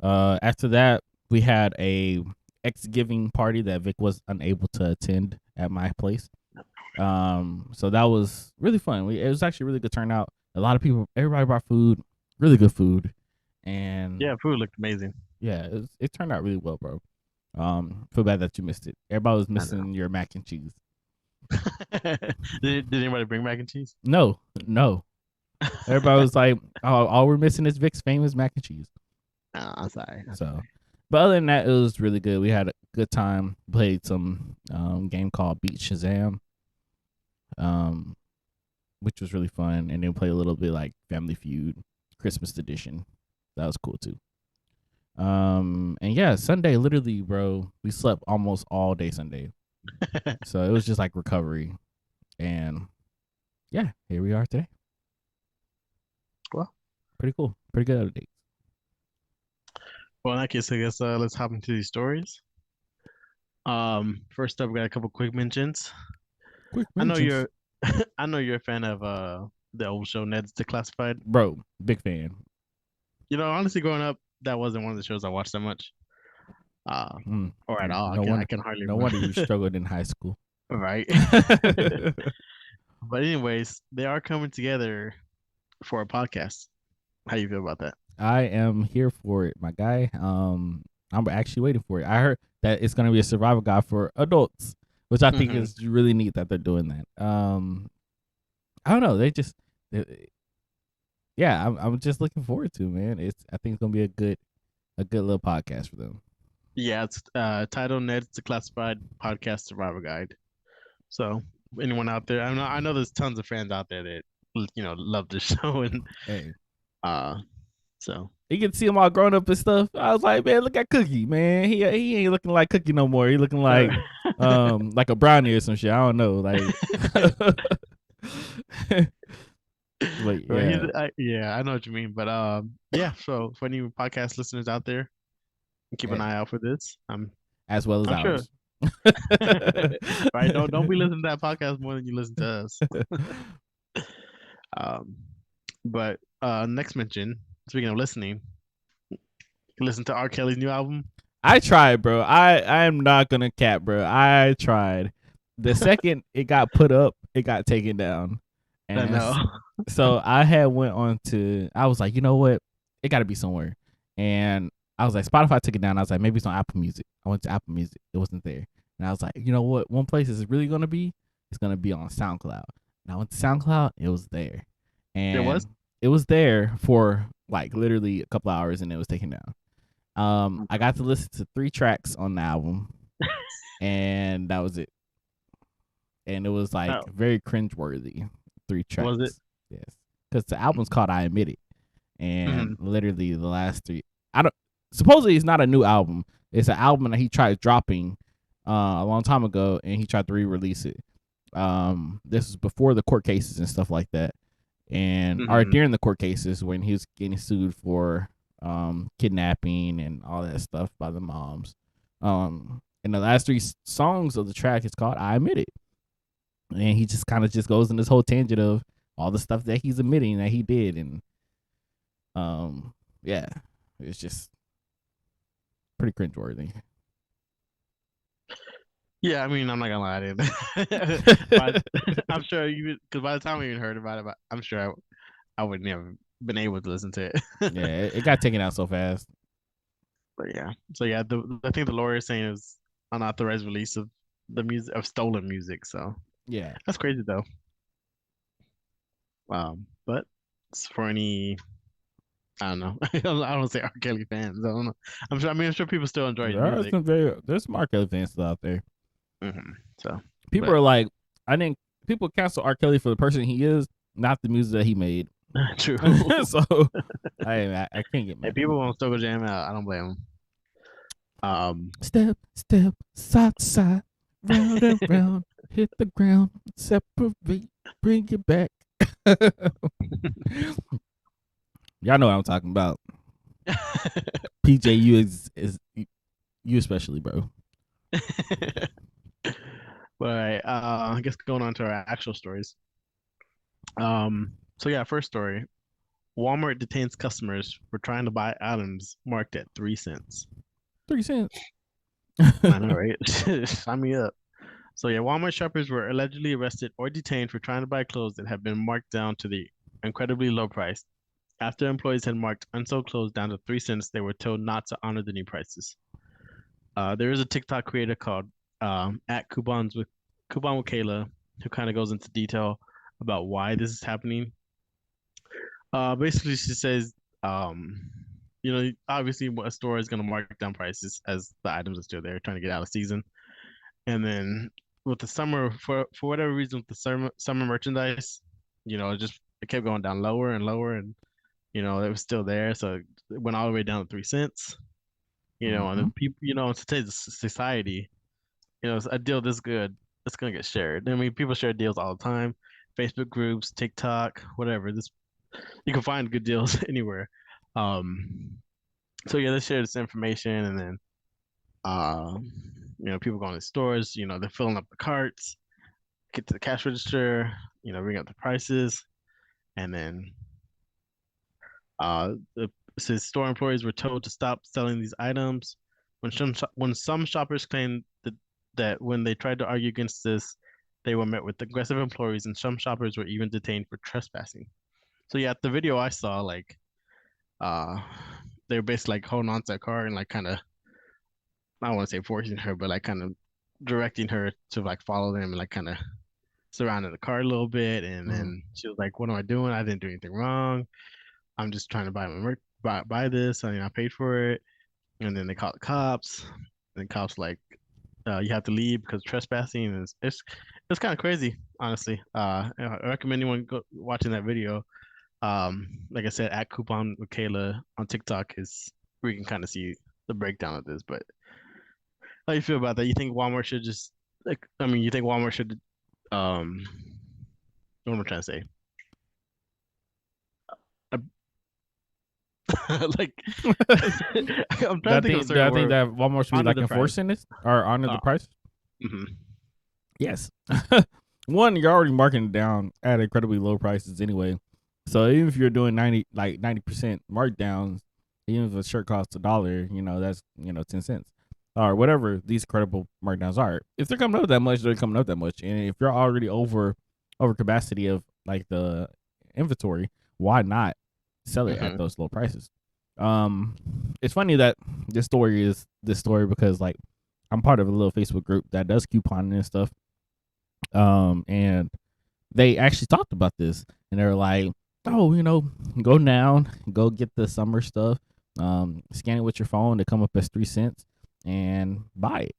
Speaker 2: After that, we had a X-giving party that Vic was unable to attend at my place. So that was really fun. It was actually a really good turnout. A lot of people, everybody brought food, really good food, and
Speaker 1: Yeah, food looked amazing.
Speaker 2: yeah, it turned out really well, bro. Feel bad that you missed it. Everybody was
Speaker 1: I know.
Speaker 2: missing your mac and cheese.
Speaker 1: Did anybody bring mac and cheese?
Speaker 2: No, no. Everybody was like, oh, all we're missing is Vic's famous mac and cheese.
Speaker 1: Oh, I'm sorry. I'm
Speaker 2: So,
Speaker 1: sorry.
Speaker 2: but other than that, it was really good. We had a good time. Played some game called Beat Shazam, um, which was really fun. And then played a little bit like Family Feud, Christmas edition. That was cool too. And yeah, Sunday, literally, bro, we slept almost all day Sunday. So it was just like recovery. And yeah, here we are today.
Speaker 1: Well,
Speaker 2: Pretty cool. Pretty good update.
Speaker 1: well, in that case, I guess let's hop into these stories. First up, we got a couple quick mentions.
Speaker 2: Quick
Speaker 1: I know
Speaker 2: mentions.
Speaker 1: you're, I know you're a fan of the old show Ned's Declassified.
Speaker 2: Bro, big fan.
Speaker 1: You know, honestly, growing up, that wasn't one of the shows I watched that much, uh, or at all.
Speaker 2: No
Speaker 1: I
Speaker 2: wonder
Speaker 1: can hardly
Speaker 2: no wonder you struggled in high school.
Speaker 1: right. But anyways, they are coming together for a podcast. How you feel about that?
Speaker 2: I am here for it, my guy. I'm actually waiting for it. I heard that it's gonna be a survival guide for adults, which I think
Speaker 1: Hmm.
Speaker 2: is really neat that they're doing that. I don't know. Yeah, I'm just looking forward to it, man. I think it's gonna be a good little podcast for them.
Speaker 1: Yeah, it's titled Ned's Declassified Podcast Survivor Guide. So anyone out there, I know there's tons of fans out there that love this show and
Speaker 2: Hey,
Speaker 1: uh so
Speaker 2: you can see him all grown up and stuff. I was like, man, look at Cookie, man. He ain't looking like Cookie no more. He looking
Speaker 1: uh,
Speaker 2: like a brownie or some shit. I don't know, like. But
Speaker 1: Well,
Speaker 2: yeah,
Speaker 1: yeah, I know what you mean, but yeah. So for any podcast listeners out there, keep an
Speaker 2: hey,
Speaker 1: eye out for this.
Speaker 2: as well as
Speaker 1: I'm sure.
Speaker 2: ours.
Speaker 1: Right? Don't be listening to that podcast more than you listen to us. Um, but next mention. Speaking of listening, listen to R. Kelly's new album.
Speaker 2: I tried, bro. I am not gonna cap, bro. I tried. The second it got put up, it got taken down,
Speaker 1: I
Speaker 2: and
Speaker 1: know.
Speaker 2: so I had went on to. I was like, you know what? It got to be somewhere, and I was like, Spotify took it down. I was like, maybe it's on Apple Music. I went to Apple Music. It wasn't there, and I was like, you know what? One place is really gonna be. It's gonna be on SoundCloud. And I went to SoundCloud. It was there,
Speaker 1: There was.
Speaker 2: and it was there for like literally a couple hours, and it was taken down. I got to listen to 3 tracks on the album, and that was it. And it was like
Speaker 1: Oh,
Speaker 2: very cringeworthy. Three
Speaker 1: was it?
Speaker 2: tracks, yes, because the album's called "I Admit It," and
Speaker 1: Hmm.
Speaker 2: literally the last three. I don't. Supposedly, it's not a new album. It's an album that he tried dropping a long time ago, and he tried to re-release it. This was before the court cases and stuff like that, and or
Speaker 1: Hmm.
Speaker 2: during the court cases when he was getting sued for kidnapping and all that stuff by the moms. And the last three songs of the track is called "I Admit It," and he just kind of just goes in this whole tangent of all the stuff that he's admitting that he did, and yeah, it's just pretty cringeworthy.
Speaker 1: Yeah, I mean, I'm not gonna lie, I didn't. But I'm sure you, because by the time we even heard about it, I'm sure I wouldn't have been able to listen to it.
Speaker 2: Yeah, it got taken out so fast.
Speaker 1: But yeah, so yeah, I think the lawyer is saying it was unauthorized release of the music of stolen music. So
Speaker 2: Yeah,
Speaker 1: that's crazy though. But for any, I don't know, I don't say R. Kelly fans. I don't know. I'm sure. I mean, I'm sure people still enjoy his music.
Speaker 2: there's some R. Kelly fans still out there.
Speaker 1: So,
Speaker 2: People
Speaker 1: but
Speaker 2: are like, I think people cancel R. Kelly for the person he is, not the music that he made.
Speaker 1: true.
Speaker 2: So I can't get
Speaker 1: If
Speaker 2: mad at
Speaker 1: people
Speaker 2: people.
Speaker 1: want to still go jam out, I don't blame them.
Speaker 2: Step, step, side to side, round and round, hit the ground, separate, bring it back. Y'all know what I'm talking about. PJ, is you especially, bro.
Speaker 1: But I guess going on to our actual stories. So yeah, first story. Walmart detains customers for trying to buy items marked at 3 cents.
Speaker 2: 3 cents.
Speaker 1: I know, right? Sign me up. So yeah, Walmart shoppers were allegedly arrested or detained for trying to buy clothes that have been marked down to the incredibly low price. After employees had marked unsold clothes down to 3 cents, they were told not to honor the new prices. There is a TikTok creator called at Coupon with Kayla who kind of goes into detail about why this is happening. Basically, she says, obviously, a store is going to mark down prices as the items are still there, trying to get out of season. And then with the summer, for whatever reason, with the summer merchandise, it kept going down lower and lower, and it was still there, so it went all the way down to 3 cents. And
Speaker 2: Mm-hmm.
Speaker 1: then people, in today's society, a deal this good, it's gonna get shared. I mean, people share deals all the time, Facebook groups, TikTok, whatever. This you can find good deals anywhere. Um, so yeah, they share this information, and then um, people go in the stores, they're filling up the carts, get to the cash register, bring up the prices, and then the says store employees were told to stop selling these items. When some shoppers claimed that when they tried to argue against this, they were met with aggressive employees, and some shoppers were even detained for trespassing. So yeah, the video I saw, like, uh, they were basically like holding on to that car and like kind of, I don't want to say forcing her, but like kind of directing her to like follow them and like kind of surrounded the car a little bit. And
Speaker 2: Mm-hmm.
Speaker 1: then she was like, "What am I doing? I didn't do anything wrong. I'm just trying to buy my buy this. I mean, I paid for it." And then they called the cops. And the cops like, you have to leave because trespassing is it's kind of crazy, honestly. I recommend anyone watching that video. Like I said, at Coupon with Kayla on TikTok is where you can kind of see the breakdown of this. But how you feel about that? You think Walmart should just like? I mean, you think Walmart should um? What am I trying to say? Uh, like, I'm trying to think of a
Speaker 2: Do
Speaker 1: certain
Speaker 2: I think
Speaker 1: word.
Speaker 2: that Walmart should be
Speaker 1: Honor
Speaker 2: like
Speaker 1: the price.
Speaker 2: enforcing this or honor
Speaker 1: Uh,
Speaker 2: the price?
Speaker 1: mhm.
Speaker 2: Yes. One, you're already marking it down at incredibly low prices anyway. So even if you're doing 90% markdowns, even if a shirt costs $1, that's 10 cents. Or whatever these credible markdowns are. If they're coming up that much, they're coming up that much. And if you're already over capacity of like the inventory, why not sell it at
Speaker 1: Mhm.
Speaker 2: those low prices? Um it's funny that this story because like I'm part of a little Facebook group that does couponing and stuff. And they actually talked about this, and they were like, "Oh, go down, go get the summer stuff, scan it with your phone to come up as 3 cents, and buy it."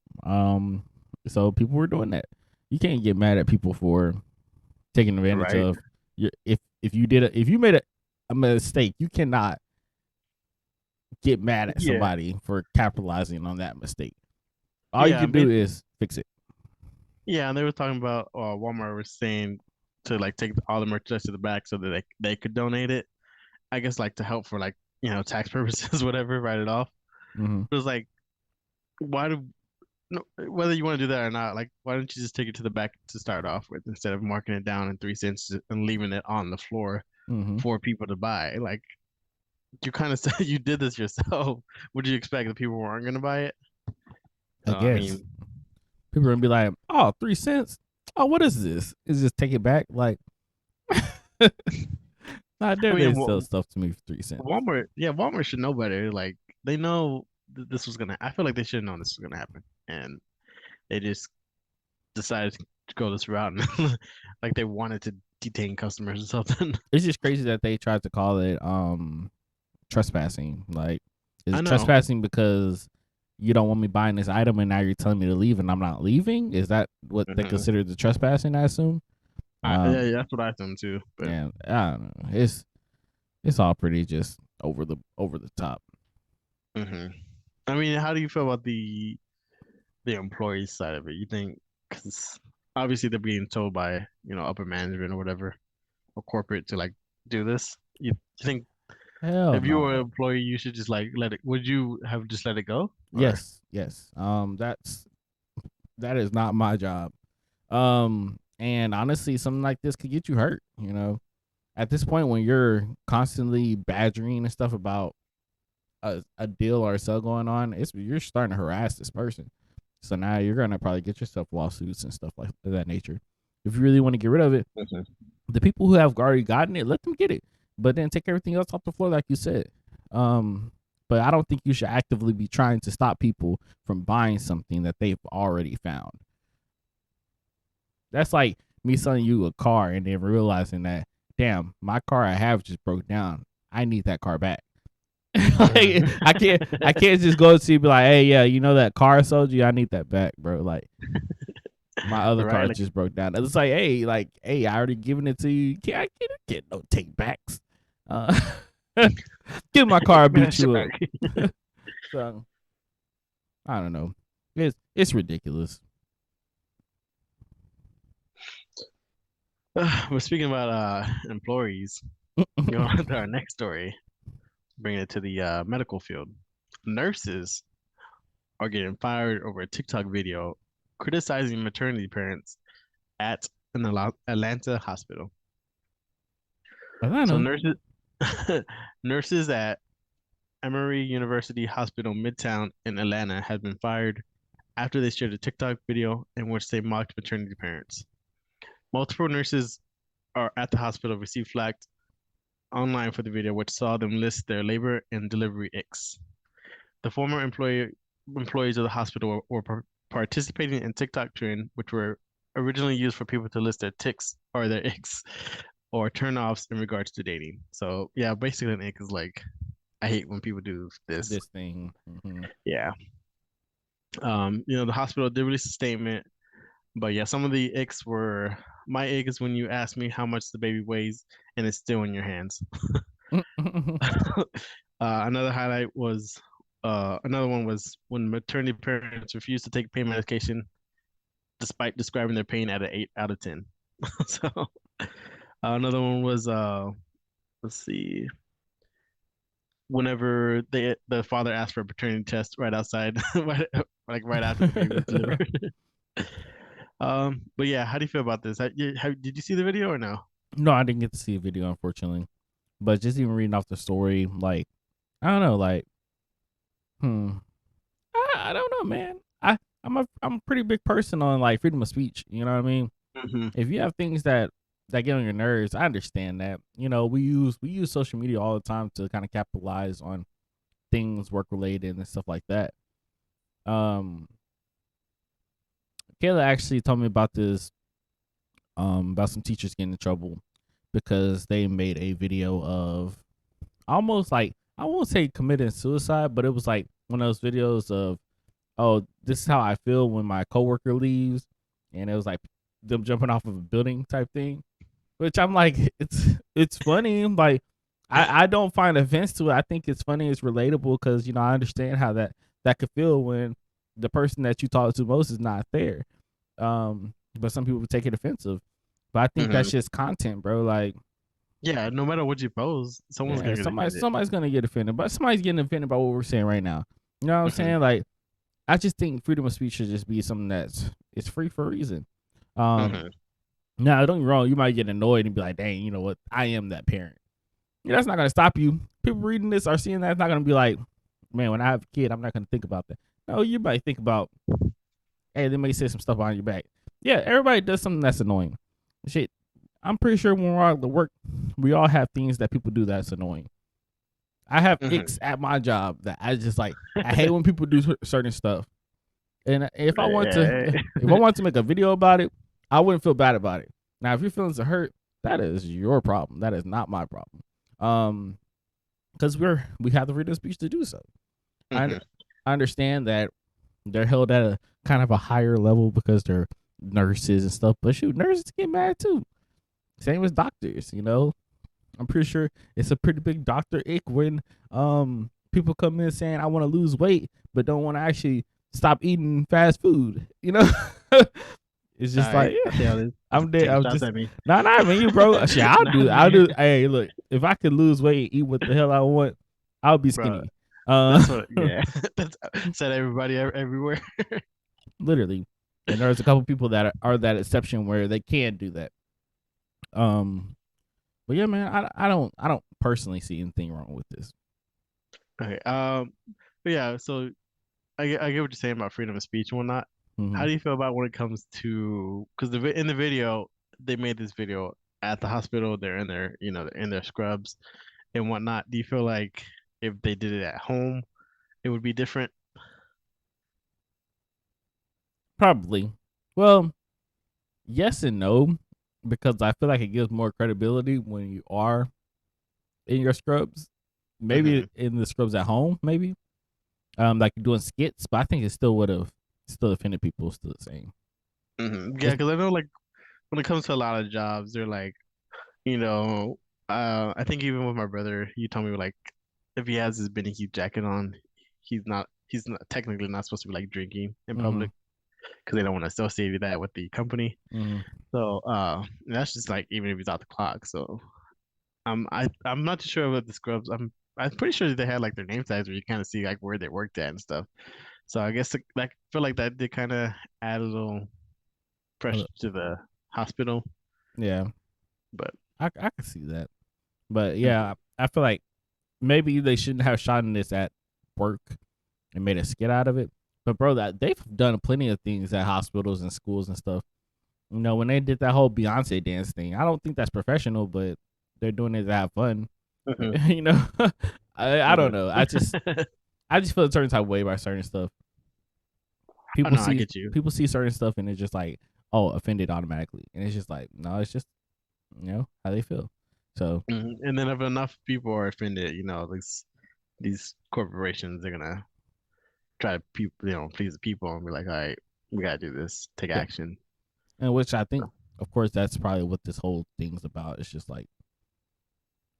Speaker 2: So people were doing that. You can't get mad at people for taking advantage
Speaker 1: Right.
Speaker 2: of your if you made a mistake, you cannot get mad at
Speaker 1: Yeah.
Speaker 2: somebody for capitalizing on that mistake. All you
Speaker 1: Yeah.
Speaker 2: can do is fix it.
Speaker 1: Yeah, and they were talking about Walmart was saying to like take all the merchandise to the back so that they could donate it. I guess like to help for like tax purposes, whatever, write it off.
Speaker 2: Mm-hmm.
Speaker 1: It was like why do no, whether you want to do that or not, like why don't you just take it to the back to start off with instead of marking it down in 3 cents and leaving it on the floor
Speaker 2: Mm-hmm.
Speaker 1: for people to buy? Like you kind of said you did this yourself. Would you expect that people weren't going to buy it?
Speaker 2: I
Speaker 1: So I
Speaker 2: guess
Speaker 1: mean,
Speaker 2: people are gonna be like, "Oh, 3 cents. Oh, what is this? Is just take it back?" Like, not
Speaker 1: I
Speaker 2: dare
Speaker 1: mean,
Speaker 2: they sell stuff to me for 3 cents.
Speaker 1: Walmart, yeah, Walmart should know better. Like they know this was gonna. I feel like they should have known this was gonna happen, and they just decided to go this route, and like they wanted to detain customers or something.
Speaker 2: It's just crazy that they tried to call it trespassing. Like, is
Speaker 1: I
Speaker 2: it
Speaker 1: know.
Speaker 2: trespassing because you don't want me buying this item and now you're telling me to leave and I'm not leaving? Is that what they
Speaker 1: Hmm.
Speaker 2: consider the trespassing? I assume.
Speaker 1: Yeah,
Speaker 2: Um,
Speaker 1: yeah, that's what I think too. But
Speaker 2: and I don't know. It's all pretty just over the top.
Speaker 1: hmm I mean, how do you feel about the employee side of it? You think because obviously they're being told by upper management or whatever or corporate to like do this. You think
Speaker 2: Hell
Speaker 1: if you were an
Speaker 2: no.
Speaker 1: employee, you should just like let it. Would you have just let it go or?
Speaker 2: Yes, yes. That is not my job. And honestly, something like this could get you hurt. At this point, when you're constantly badgering and stuff about a deal or a sale going on, you're starting to harass this person. So now you're gonna probably get yourself lawsuits and stuff like that nature. If you really want to get rid of it,
Speaker 1: Mhm.
Speaker 2: the people who have already gotten it, let them get it. But then take everything else off the floor, like you said. But I don't think you should actively be trying to stop people from buying something that they've already found. That's like me selling you a car and then realizing that, damn, my car I have just broke down. I need that car back. Like, I can't just go to you and be like, hey, yeah, you know that car I sold you? I need that back, bro. Like, my other
Speaker 1: Right?
Speaker 2: car
Speaker 1: Like,
Speaker 2: just broke down. It's like, hey, I already given it to you. Can't no take backs. Uh, Get my car,
Speaker 1: give me that
Speaker 2: beat
Speaker 1: shit
Speaker 2: you
Speaker 1: back.
Speaker 2: up. So I don't know. It's ridiculous.
Speaker 1: We're speaking about employees. You know, to our next story, bringing it to the medical field. Nurses are getting fired over a TikTok video criticizing maternity parents at an Atlanta hospital. So
Speaker 2: Atlanta.
Speaker 1: nurses at Emory University Hospital Midtown in Atlanta have been fired after they shared a TikTok video in which they mocked maternity parents. Multiple nurses are at the hospital received flack online for the video, which saw them list their labor and delivery icks. The former employees of the hospital were participating in TikTok trend, which were originally used for people to list their ticks or their icks or turn-offs in regards to dating. So yeah, basically an ick is like I hate when people do this.
Speaker 2: This thing. Mm-hmm.
Speaker 1: Yeah. The hospital did release a statement, but yeah, some of the icks were my ick is when you ask me how much the baby weighs and it's still in your hands. Another one was when maternity parents refused to take pain medication despite describing their pain at an 8 out of 10. So another one was let's see, whenever the father asked for a paternity test right outside, right after the baby was delivered. But yeah, how do you feel about this? Did you see the video or no?
Speaker 2: No, I didn't get to see a video, unfortunately. But just even reading off the story, like, I don't know, like, hmm, I don't know, man. I'm a pretty big person on like freedom of speech. You know what I mean?
Speaker 1: Hmm.
Speaker 2: If you have things that get on your nerves, I understand that. We use social media all the time to kind of capitalize on things work related and stuff like that. Um, Kayla actually told me about this, about some teachers getting in trouble because they made a video of almost like, I won't say committing suicide, but it was like one of those videos of, oh, this is how I feel when my coworker leaves, and it was like them jumping off of a building type thing. Which I'm like, it's funny. Like, I don't find offense to it. I think it's funny. It's relatable because I understand how that could feel when the person that you talk to most is not there. But some people would take it offensive. But I think that's
Speaker 1: Hmm.
Speaker 2: just content, bro. Like,
Speaker 1: Yeah, no matter what you post, someone's
Speaker 2: yeah,
Speaker 1: gonna get offended.
Speaker 2: somebody's gonna get offended, but somebody's getting offended by what we're saying right now. You know what I'm
Speaker 1: Hmm.
Speaker 2: saying? Like, I just think freedom of speech should just be something that's it's free for a reason. Um,
Speaker 1: Hmm.
Speaker 2: Now don't get me wrong, you might get annoyed and be like, "Dang, you know what? I am that parent." Yeah, that's not gonna stop you. People reading this or seeing that's not gonna be like, "Man, when I have a kid, I'm not gonna think about that." No, you might think about, "Hey, they may say some stuff behind your back." Yeah, everybody does something that's annoying. Shit, I'm pretty sure when we're out to work, we all have things that people do that's annoying. I have icks
Speaker 1: Hmm.
Speaker 2: at my job that I just like. I hate when people do certain stuff. And
Speaker 1: Yeah.
Speaker 2: if I want to make a video about it, I wouldn't feel bad about it. Now, if your feelings are hurt, that is your problem. That is not my problem. Because we have the freedom of speech to do so. I
Speaker 1: Hmm.
Speaker 2: I understand that they're held at a kind of a higher level because they're nurses and stuff. But shoot, nurses get mad too. Same as doctors. I'm pretty sure it's a pretty big doctor ick when people come in saying I want to lose weight but don't want to actually stop eating fast food. It's
Speaker 1: All
Speaker 2: just
Speaker 1: right.
Speaker 2: like,
Speaker 1: See
Speaker 2: yeah,
Speaker 1: how this
Speaker 2: I'm dead.
Speaker 1: taking
Speaker 2: I'm
Speaker 1: shots
Speaker 2: just
Speaker 1: at me.
Speaker 2: not even you, bro. Shit, I'll
Speaker 1: Not
Speaker 2: do. I'll
Speaker 1: me,
Speaker 2: do. Hey, look, if I could lose weight, eat what the hell I want, I'll be
Speaker 1: bro.
Speaker 2: skinny.
Speaker 1: That's what. Yeah. That's said everybody everywhere.
Speaker 2: Literally, and there's a couple people that are that exception where they can do that. Um, but yeah, man, I don't personally see anything wrong with this.
Speaker 1: Okay. But yeah. So I get what you're saying about freedom of speech and whatnot.
Speaker 2: Mm-hmm.
Speaker 1: How do you feel about when it comes to because in the video they made this video at the hospital. They're in their they're in their scrubs and whatnot. Do you feel like if they did it at home, it would be different?
Speaker 2: Probably. Well, yes and no, because I feel like it gives more credibility when you are in your scrubs. Maybe
Speaker 1: Hmm.
Speaker 2: in the scrubs at home, maybe like doing skits, but I think it still would have still offended people. Still the same.
Speaker 1: Hmm. Yeah,
Speaker 2: It's,
Speaker 1: because I know like when it comes to a lot of jobs, they're like, you know, I think even with my brother, he told me like if he has his Benny Heat jacket on, he's not technically not supposed to be like drinking in
Speaker 2: mm-hmm,
Speaker 1: public because they don't want to associate that with the company.
Speaker 2: mm-hmm.
Speaker 1: So that's just like even if he's out the clock. So I'm not too sure about the scrubs. I'm pretty sure they had like their name tags where you kind of see like where they worked at and stuff. So I guess like I feel like that did kind of add a little pressure to the hospital,
Speaker 2: Yeah,
Speaker 1: but
Speaker 2: I can see that, but
Speaker 1: mhm.
Speaker 2: yeah, I feel like maybe they shouldn't have shot in this at work and made a skit out of it. But bro, that they've done plenty of things at hospitals and schools and stuff. When they did that whole Beyonce dance thing, I don't think that's professional, but they're doing it to have fun.
Speaker 1: Mhm.
Speaker 2: you know, I don't
Speaker 1: Mhm.
Speaker 2: know. I just feel a certain type of way by certain stuff.
Speaker 1: Oh
Speaker 2: People
Speaker 1: no, I
Speaker 2: see
Speaker 1: get you.
Speaker 2: people see certain stuff and it's just like, oh, offended automatically, and it's just like, no, it's just how they feel. So
Speaker 1: Mhm. And then if enough people are offended, these corporations, they're gonna try to please the people and be like, all right, we gotta do this, take
Speaker 2: yeah,
Speaker 1: action.
Speaker 2: and which I think,
Speaker 1: So,
Speaker 2: of course, that's probably what this whole thing's about. It's just like,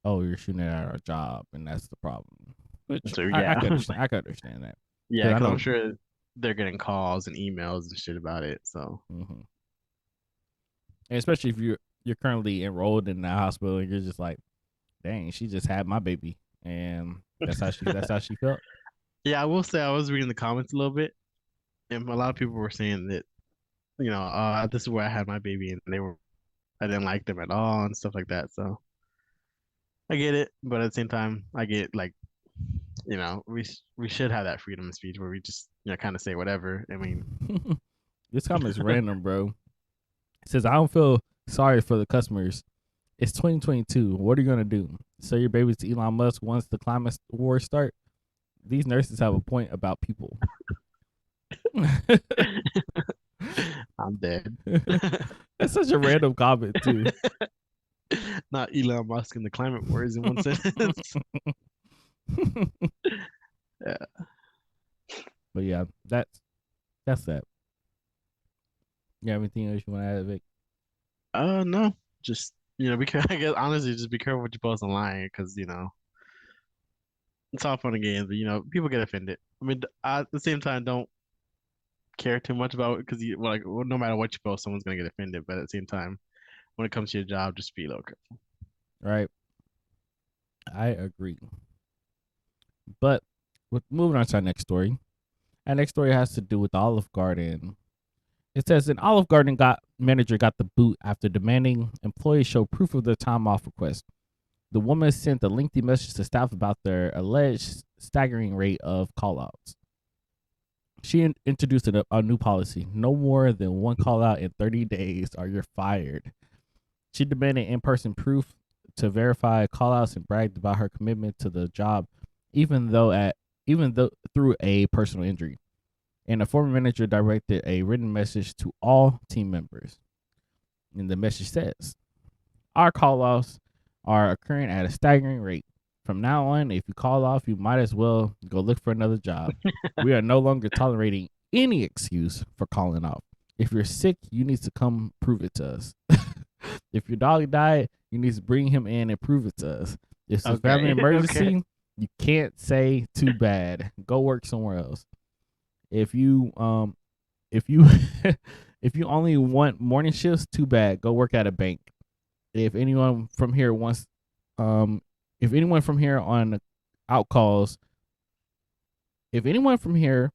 Speaker 2: oh, you're shooting at our job, and that's the problem. Which
Speaker 1: so
Speaker 2: I
Speaker 1: yeah,
Speaker 2: can understand. I can understand that
Speaker 1: yeah,
Speaker 2: because I
Speaker 1: because I'm
Speaker 2: know.
Speaker 1: sure they're getting calls and emails and shit about it. So
Speaker 2: Mm-hmm. And especially if you're currently enrolled in that hospital and you're just like, dang, she just had my baby, and that's how she felt.
Speaker 1: yeah, I will say I was reading the comments a little bit, and a lot of people were saying that this is where I had my baby, and I didn't like them at all and stuff like that. So I get it, but at the same time, I get like we should have that freedom of speech where we just kind of say whatever. I mean,
Speaker 2: This comment's random, bro. It says, I don't feel sorry for the customers. It's 2022. What are you gonna do? Sell your baby to Elon Musk once the climate war start? These nurses have a point about people.
Speaker 1: I'm dead.
Speaker 2: That's such a random comment too.
Speaker 1: Not Elon Musk and the climate wars in one sentence. Yeah.
Speaker 2: But yeah, that's that. You have anything else you want to add, Vic?
Speaker 1: No, just be careful. I guess honestly, just be careful what you post online because it's all fun and games, but people get offended. I mean, at the same time, don't care too much about it because no matter what you post, someone's gonna get offended. But at the same time, when it comes to your job, just be a little careful.
Speaker 2: Right. I agree. But with moving on to our next story. Our next story has to do with Olive Garden. It says an Olive Garden manager got the boot after demanding employees show proof of their time off request. The woman sent a lengthy message to staff about their alleged staggering rate of call-outs. She introduced a new policy: no more than one call-out in 30 days or you're fired. She demanded in-person proof to verify call-outs and bragged about her commitment to the job, even though through a personal injury. And the former manager directed a written message to all team members. And the message says, our call offs are occurring at a staggering rate. From now on, if you call off, you might as well go look for another job. We are no longer tolerating any excuse for calling off. If you're sick, you need to come prove it to us. If your dog died, you need to bring him in and prove it to us. If it's a family
Speaker 1: Okay. Okay.
Speaker 2: emergency, you can't say too bad. Go work somewhere else. If you if you if you only want morning shifts, too bad. Go work at a bank. If anyone from here wants if anyone from here on out calls if anyone from here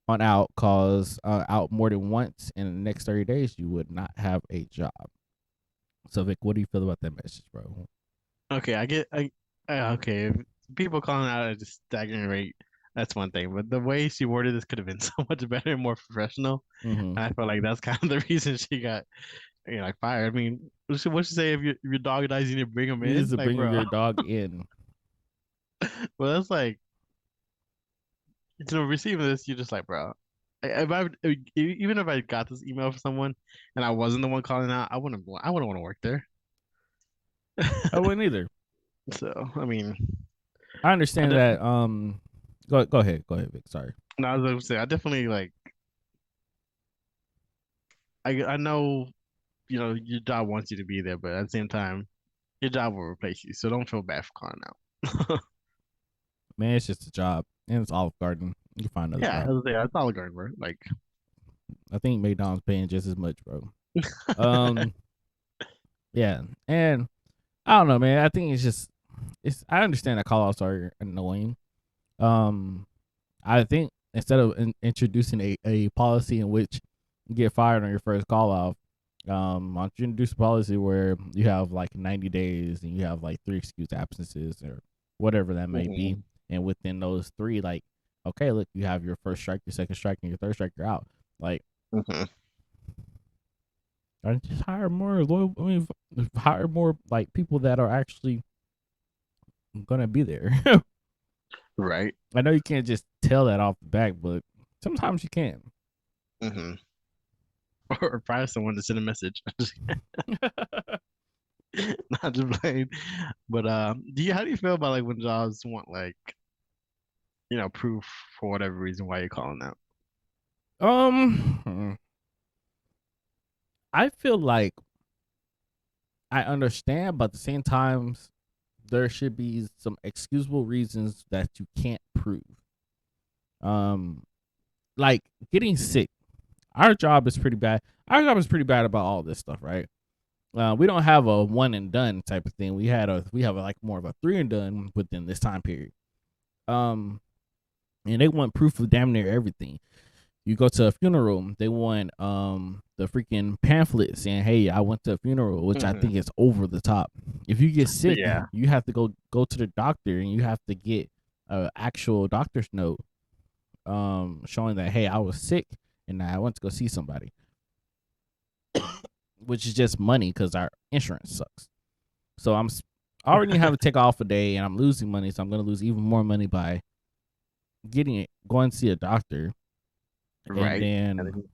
Speaker 2: on out calls out more than once in the next 30 days, you would not have a job. So Vic, what do you feel about that message, bro?
Speaker 1: Okay, okay. If people calling out at a staggering rate, that's one thing. But the way she worded this could have been so much better and more professional.
Speaker 2: Mm-hmm.
Speaker 1: And I feel like that's kind of the reason she got, like fired. I mean, what she say if your dog dies, you need to bring him
Speaker 2: You need
Speaker 1: in?
Speaker 2: to
Speaker 1: Like,
Speaker 2: bring
Speaker 1: bro.
Speaker 2: your dog in.
Speaker 1: Well, that's like, receiving this, you're just like, bro. If even if I got this email from someone and I wasn't the one calling out, I wouldn't want to work there.
Speaker 2: I wouldn't either.
Speaker 1: So, I mean,
Speaker 2: I
Speaker 1: I
Speaker 2: understand that.
Speaker 1: definitely,
Speaker 2: Go ahead, Vic. Sorry.
Speaker 1: no, I was gonna say, I definitely like, I know, your job wants you to be there, but at the same time, your job will replace you, so don't feel bad for calling out.
Speaker 2: Man, it's just a job, and it's Olive Garden. You can find another
Speaker 1: Yeah,
Speaker 2: job.
Speaker 1: that's all good, bro. Like,
Speaker 2: I think McDonald's paying just as much, bro. Um, yeah, and I don't know, man. I think it's just it's. I understand that call outs are annoying. Um, I think instead of introducing a policy in which you get fired on your first call off, why don't you introduce a policy where you have like 90 days and you have like 3 excused absences or whatever that may be,
Speaker 1: mhm,
Speaker 2: and within those three, like, okay, look, you have your first strike, your second strike, and your third strike, you're out. Like,
Speaker 1: mhm,
Speaker 2: I just hire more loyal. I mean, hire more like people that are actually gonna be there.
Speaker 1: right,
Speaker 2: I know you can't just tell that off the back, but sometimes you can.
Speaker 1: mhm. Or fire someone to send a message. Not just playing. But how do you feel about like when jobs want like proof for whatever reason why you're calling out?
Speaker 2: um, I feel like I understand, but at the same time, there should be some excusable reasons that you can't prove. Um, like getting sick. Our job is pretty bad. Our job is pretty bad about all this stuff, right? We don't have a one and done type of thing. We have like more of a three and done within this time period. Um, and they want proof of damn near everything. You go to a funeral, they want the freaking pamphlet saying, "Hey, I went to a funeral," which I
Speaker 1: Hmm.
Speaker 2: think is over the top. If you get sick,
Speaker 1: Yeah,
Speaker 2: you have to go to the doctor and you have to get a actual doctor's note showing that, hey, I was sick and I went to go see somebody, which is just money because our insurance sucks. So I already have to take off a day and I'm losing money, so I'm going to lose even more money by going to see a doctor and
Speaker 1: right. I
Speaker 2: then
Speaker 1: think-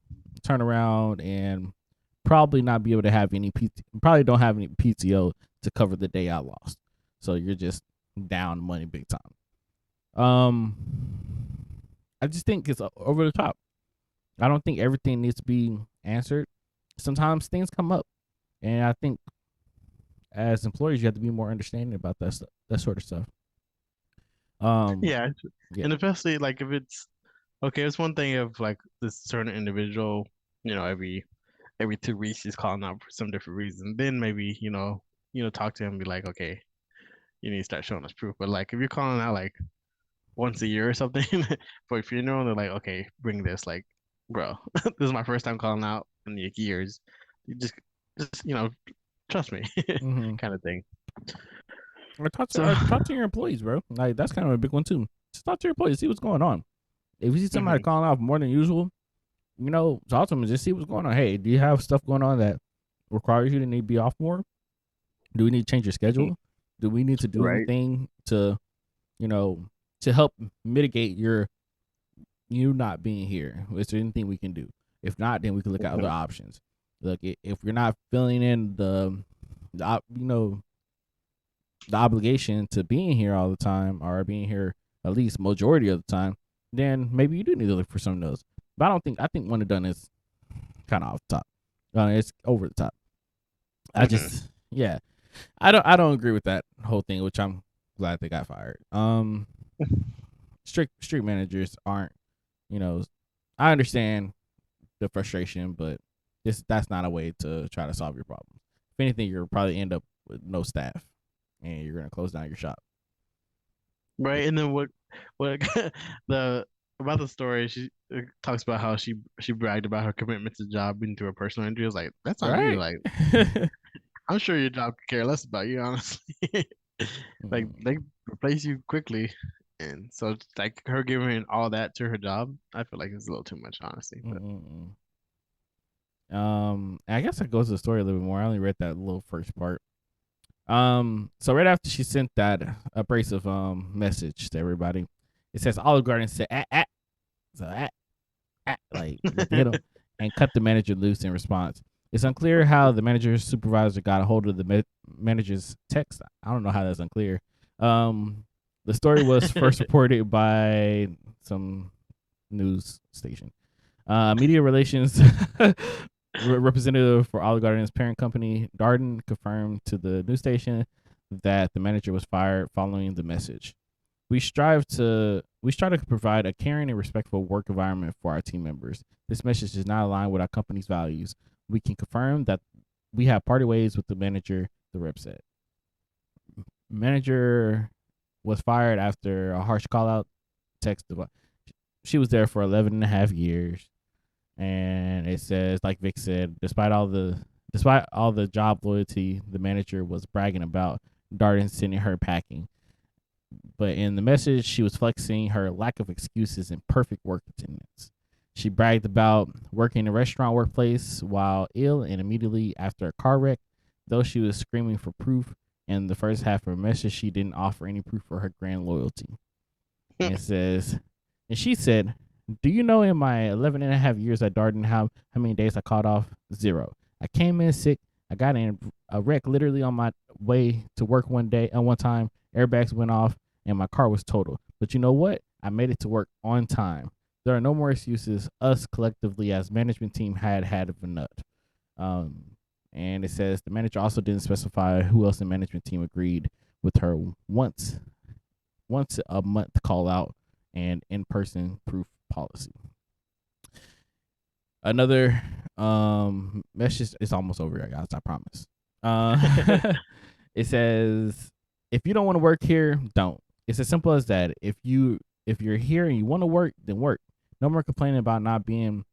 Speaker 2: turn around and probably not be able to have any probably don't have any PTO to cover the day I lost. So you're just down money big time. Um, I just think it's over the top. I don't think everything needs to be answered. Sometimes things come up, and I think as employers you have to be more understanding about that sort of stuff. Um,
Speaker 1: Yeah,
Speaker 2: yeah.
Speaker 1: and especially like if it's okay, it's one thing if like this certain individual, every 2 weeks he's calling out for some different reason. Then maybe talk to him and be like, okay, you need to start showing us proof. But like if you're calling out like once a year or something for a funeral. They're like, okay, bring this. Like, bro, this is my first time calling out in like years. You just trust me,
Speaker 2: Mm-hmm.
Speaker 1: kind of thing. So,
Speaker 2: Or talk to your employees, bro. Like that's kind of a big one too. Just talk to your employees, see what's going on. If you see somebody
Speaker 1: mhm,
Speaker 2: calling off more than usual, talk to them and just see what's going on. Hey, do you have stuff going on that requires you to need to be off more? Do we need to change your
Speaker 1: mhm,
Speaker 2: schedule? Do we need to do
Speaker 1: right,
Speaker 2: anything to, you know, to help mitigate you not being here? Is there anything we can do? If not, then we can look at other
Speaker 1: mhm,
Speaker 2: options. Look, if you're not filling in the the obligation to being here all the time or being here at least majority of the time, then maybe you do need to look for something else. But I think one and done is kind of off the top. It's over the top. I
Speaker 1: mhm.
Speaker 2: just yeah, I don't agree with that whole thing, which I'm glad they got fired. Strict street managers aren't, you know, I understand the frustration, but that's not a way to try to solve your problem. If anything, you'll probably end up with no staff, and you're gonna close down your shop.
Speaker 1: Right. And then what the about the story, she talks about how she bragged about her commitment to the job and through her personal injury. I was like, that's on you.
Speaker 2: Right?
Speaker 1: Like, I'm sure your job could care less about you, honestly. Like
Speaker 2: Mm-mm,
Speaker 1: they replace you quickly. And so it's like her giving all that to her job, I feel like it's a little too much, honestly. But
Speaker 2: mm-mm. I guess that goes to the story a little bit more. I only read that little first part. So right after she sent that abrasive message to everybody, it says Olive Garden said so like about to hit him and cut the manager loose in response. It's unclear how the manager's supervisor got a hold of the manager's text. I don't know how that's unclear. Um, the story was first reported by some news station. Media relations representative for Olive Garden's parent company, Darden, confirmed to the news station that the manager was fired following the message. We strive to provide a caring and respectful work environment for our team members. This message does not align with our company's values. We can confirm that we have parted ways with the manager, the rep said. Manager was fired after a harsh call out text. She was there for 11 and a half years. And it says, like Vic said, despite all the job loyalty the manager was bragging about, Darden sending her packing. But in the message, she was flexing her lack of excuses and perfect work attendance. She bragged about working in a restaurant workplace while ill and immediately after a car wreck, though she was screaming for proof. In the first half of her message, she didn't offer any proof for her grand loyalty. And it says, and she said, do you know in my 11 and a half years at Darden how many days I called off? Zero. I came in sick. I got in a wreck literally on my way to work one day. And one time, airbags went off and my car was totaled. But you know what? I made it to work on time. There are no more excuses. Us collectively as management team had of a nut. Um, and it says the manager also didn't specify who else in the management team agreed with her once a month call out and in person proof policy. Another message is almost over here, guys. I promise. It says if you don't want to work here, don't. It's as simple as that. If you're here and you want to work, then work. No more complaining about not being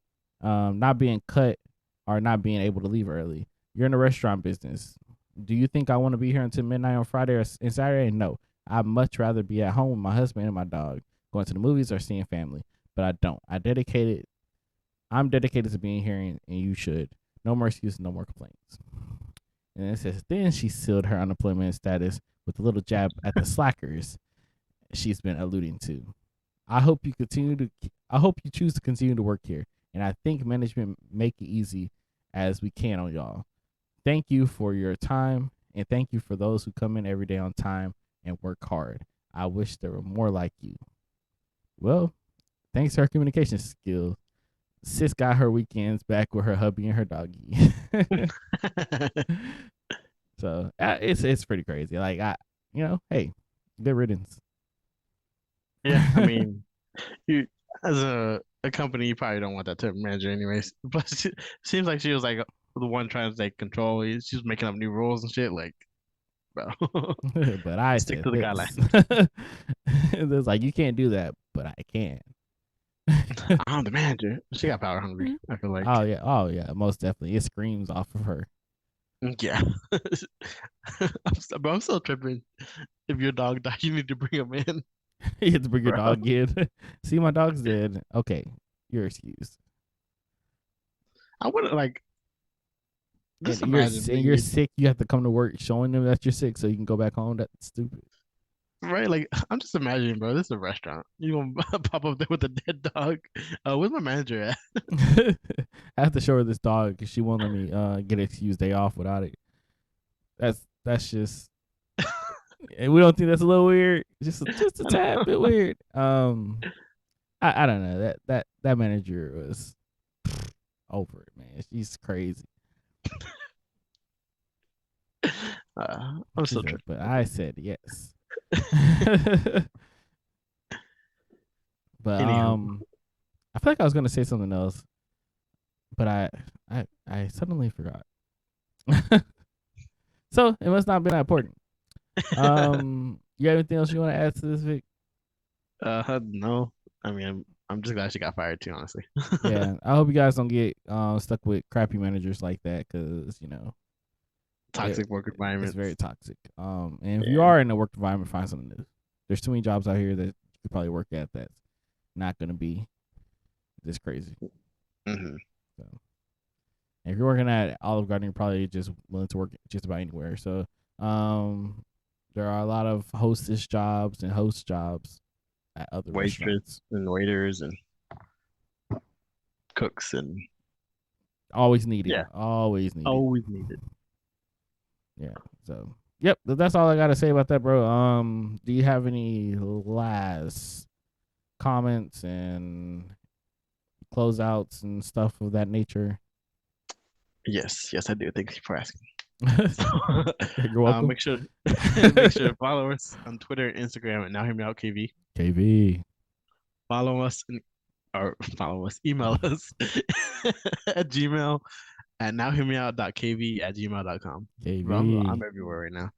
Speaker 2: cut or not being able to leave early. You're in the restaurant business. Do you think I want to be here until midnight on Friday or and Saturday? No. I'd much rather be at home with my husband and my dog, going to the movies or seeing family. But I don't. I'm dedicated to being here, and you should. No more excuses, no more complaints. And it says, then she sealed her unemployment status with a little jab at the slackers she's been alluding to. I hope you continue to. I hope you choose to continue to work here, and I think management make it easy as we can on y'all. Thank you for your time, and thank you for those who come in every day on time and work hard. I wish there were more like you. Well, thanks to her communication skills, Sis got her weekends back with her hubby and her doggy. So it's pretty crazy. Like hey, good riddance.
Speaker 1: yeah, I mean, you as a company, you probably don't want that type of manager anyways. Plus, it seems like she was like the one trying to take control. She was making up new rules and shit. Like, bro.
Speaker 2: But I
Speaker 1: Stick
Speaker 2: said
Speaker 1: to the
Speaker 2: this.
Speaker 1: guidelines.
Speaker 2: It's like, you can't do that, but I can.
Speaker 1: I'm the manager. She got power hungry, I feel like.
Speaker 2: Oh yeah, most definitely. It screams off of her.
Speaker 1: Yeah. I'm still tripping. If your dog died, you need to bring him in,
Speaker 2: You have to bring your
Speaker 1: bro.
Speaker 2: dog in. See, my dog's dead. Okay, you're excused.
Speaker 1: I wouldn't like
Speaker 2: And
Speaker 1: just imagine being
Speaker 2: you're
Speaker 1: your
Speaker 2: sick. You have to come to work showing them that you're sick so you can go back home. That's stupid.
Speaker 1: right. Like I'm just imagining, bro. This is a restaurant. You gonna pop up there with a dead dog? Where's my manager at?
Speaker 2: I have to show her this dog because she won't let me get an excuse day off without it. That's just, and we don't think that's a little weird. Just a
Speaker 1: I don't
Speaker 2: tad bit
Speaker 1: know.
Speaker 2: weird. I don't know, that manager was over it, man. She's crazy.
Speaker 1: I'm
Speaker 2: She
Speaker 1: still
Speaker 2: said,
Speaker 1: tripping.
Speaker 2: but I said yes. But
Speaker 1: Anywho,
Speaker 2: I feel like I was gonna say something else, but I suddenly forgot. So it must not be that important. You have anything else you want to add to this, Vic?
Speaker 1: no. I mean, I'm just glad she got fired too, honestly.
Speaker 2: Yeah, I hope you guys don't get stuck with crappy managers like that, because
Speaker 1: Toxic work
Speaker 2: it's very
Speaker 1: environments.
Speaker 2: toxic. And if you
Speaker 1: Yeah.
Speaker 2: are in a work environment, find something new. There's too many jobs out here that you could probably work at that's not gonna be this crazy.
Speaker 1: Hmm.
Speaker 2: So, and if you're working at Olive Garden, you're probably just willing to work just about anywhere. So, um, there are a lot of hostess jobs and host jobs at other
Speaker 1: Waitress
Speaker 2: restaurants.
Speaker 1: and waiters and cooks and
Speaker 2: Always needed.
Speaker 1: yeah,
Speaker 2: Always needed.
Speaker 1: always needed.
Speaker 2: Yeah. So, yep, that's all I gotta say about that, bro. Do you have any last comments and closeouts and stuff of that nature?
Speaker 1: Yes, yes, I do. Thank you for asking.
Speaker 2: You're welcome.
Speaker 1: Make sure make sure to follow us on Twitter and Instagram at Now Hear Me Out KV.
Speaker 2: KV.
Speaker 1: Follow us or follow us, email us at Gmail at nowhearmeout.kv at gmail.com. Bro, I'm
Speaker 2: KV.
Speaker 1: everywhere right now.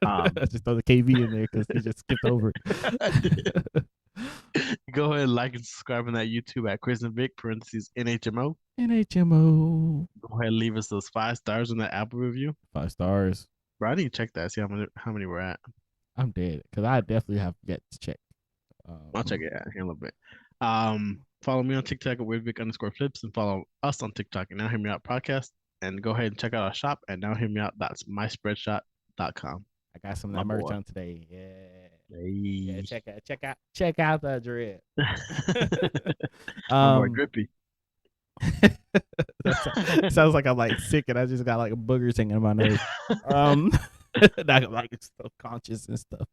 Speaker 2: I just throw the KV in there because you just skipped over
Speaker 1: I did.
Speaker 2: it.
Speaker 1: Go ahead and like and subscribe on that YouTube at Chris and Vic, parentheses NHMO.
Speaker 2: NHMO.
Speaker 1: Go ahead and leave us those 5 stars on that Apple review.
Speaker 2: 5 stars.
Speaker 1: Bro, I need to check that, see how many we're at.
Speaker 2: I'm dead because I definitely have yet to check.
Speaker 1: I'll check it out here in a little bit. Follow me on TikTok at weirdvic_flips and follow us on TikTok at Now Hear Me Out Podcast. And go ahead and check out our shop at nowhearmeout.myspreadshop.com.
Speaker 2: I got some of
Speaker 1: My
Speaker 2: that merch
Speaker 1: boy.
Speaker 2: on today. Yeah. Yeah,
Speaker 1: Hey.
Speaker 2: check out the dread.
Speaker 1: My boy
Speaker 2: um
Speaker 1: Drippy.
Speaker 2: that sounds like I'm like sick and I just got like boogers hanging in my nose. Um Not like still conscious and stuff.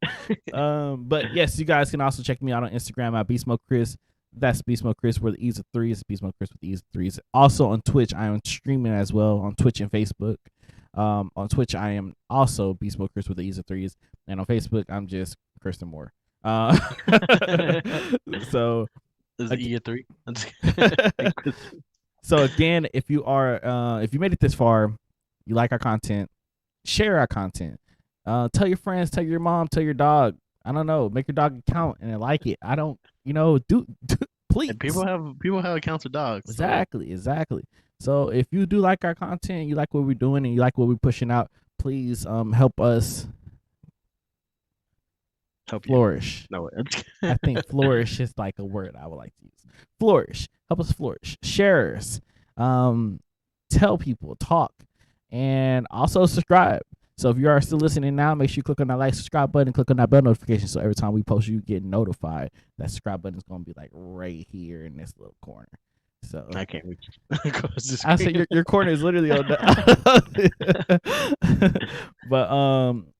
Speaker 2: But yes, you guys can also check me out on Instagram at Beast Mode Chris. That's Beast Mode Chris where the E's are threes. Beast Mode Chris with the E's are threes. Also on Twitch, I am streaming as well on Twitch and Facebook. On Twitch, I am also Beast Mode Chris with the E's of threes, and on Facebook, I'm just Kristen Moore. So,
Speaker 1: This is
Speaker 2: ag-
Speaker 1: E3.
Speaker 2: so again, if you are, if you made it this far, you like our content, share our content. Tell your friends, tell your mom, tell your dog. I don't know, make your dog account and like it. I don't, do please.
Speaker 1: And people have accounts for dogs. So
Speaker 2: Exactly. So if you do like our content, you like what we're doing, and you like what we're pushing out, please help us
Speaker 1: help you.
Speaker 2: flourish.
Speaker 1: No,
Speaker 2: I think flourish is like a word I would like to use. Flourish. Help us flourish. Share us. Tell people, talk, and also subscribe. So if you are still listening now, make sure you click on that like, subscribe button, click on that bell notification, so every time we post, you get notified. That subscribe button is going to be like right here in this little corner. So
Speaker 1: I can't reach across the
Speaker 2: I said
Speaker 1: screen.
Speaker 2: your corner is literally on the but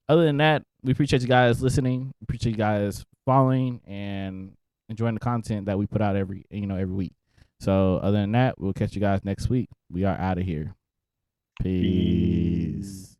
Speaker 2: other than that, we appreciate you guys listening. We appreciate you guys following and enjoying the content that we put out every week. So other than that, we'll catch you guys next week. We are out of here. Peace.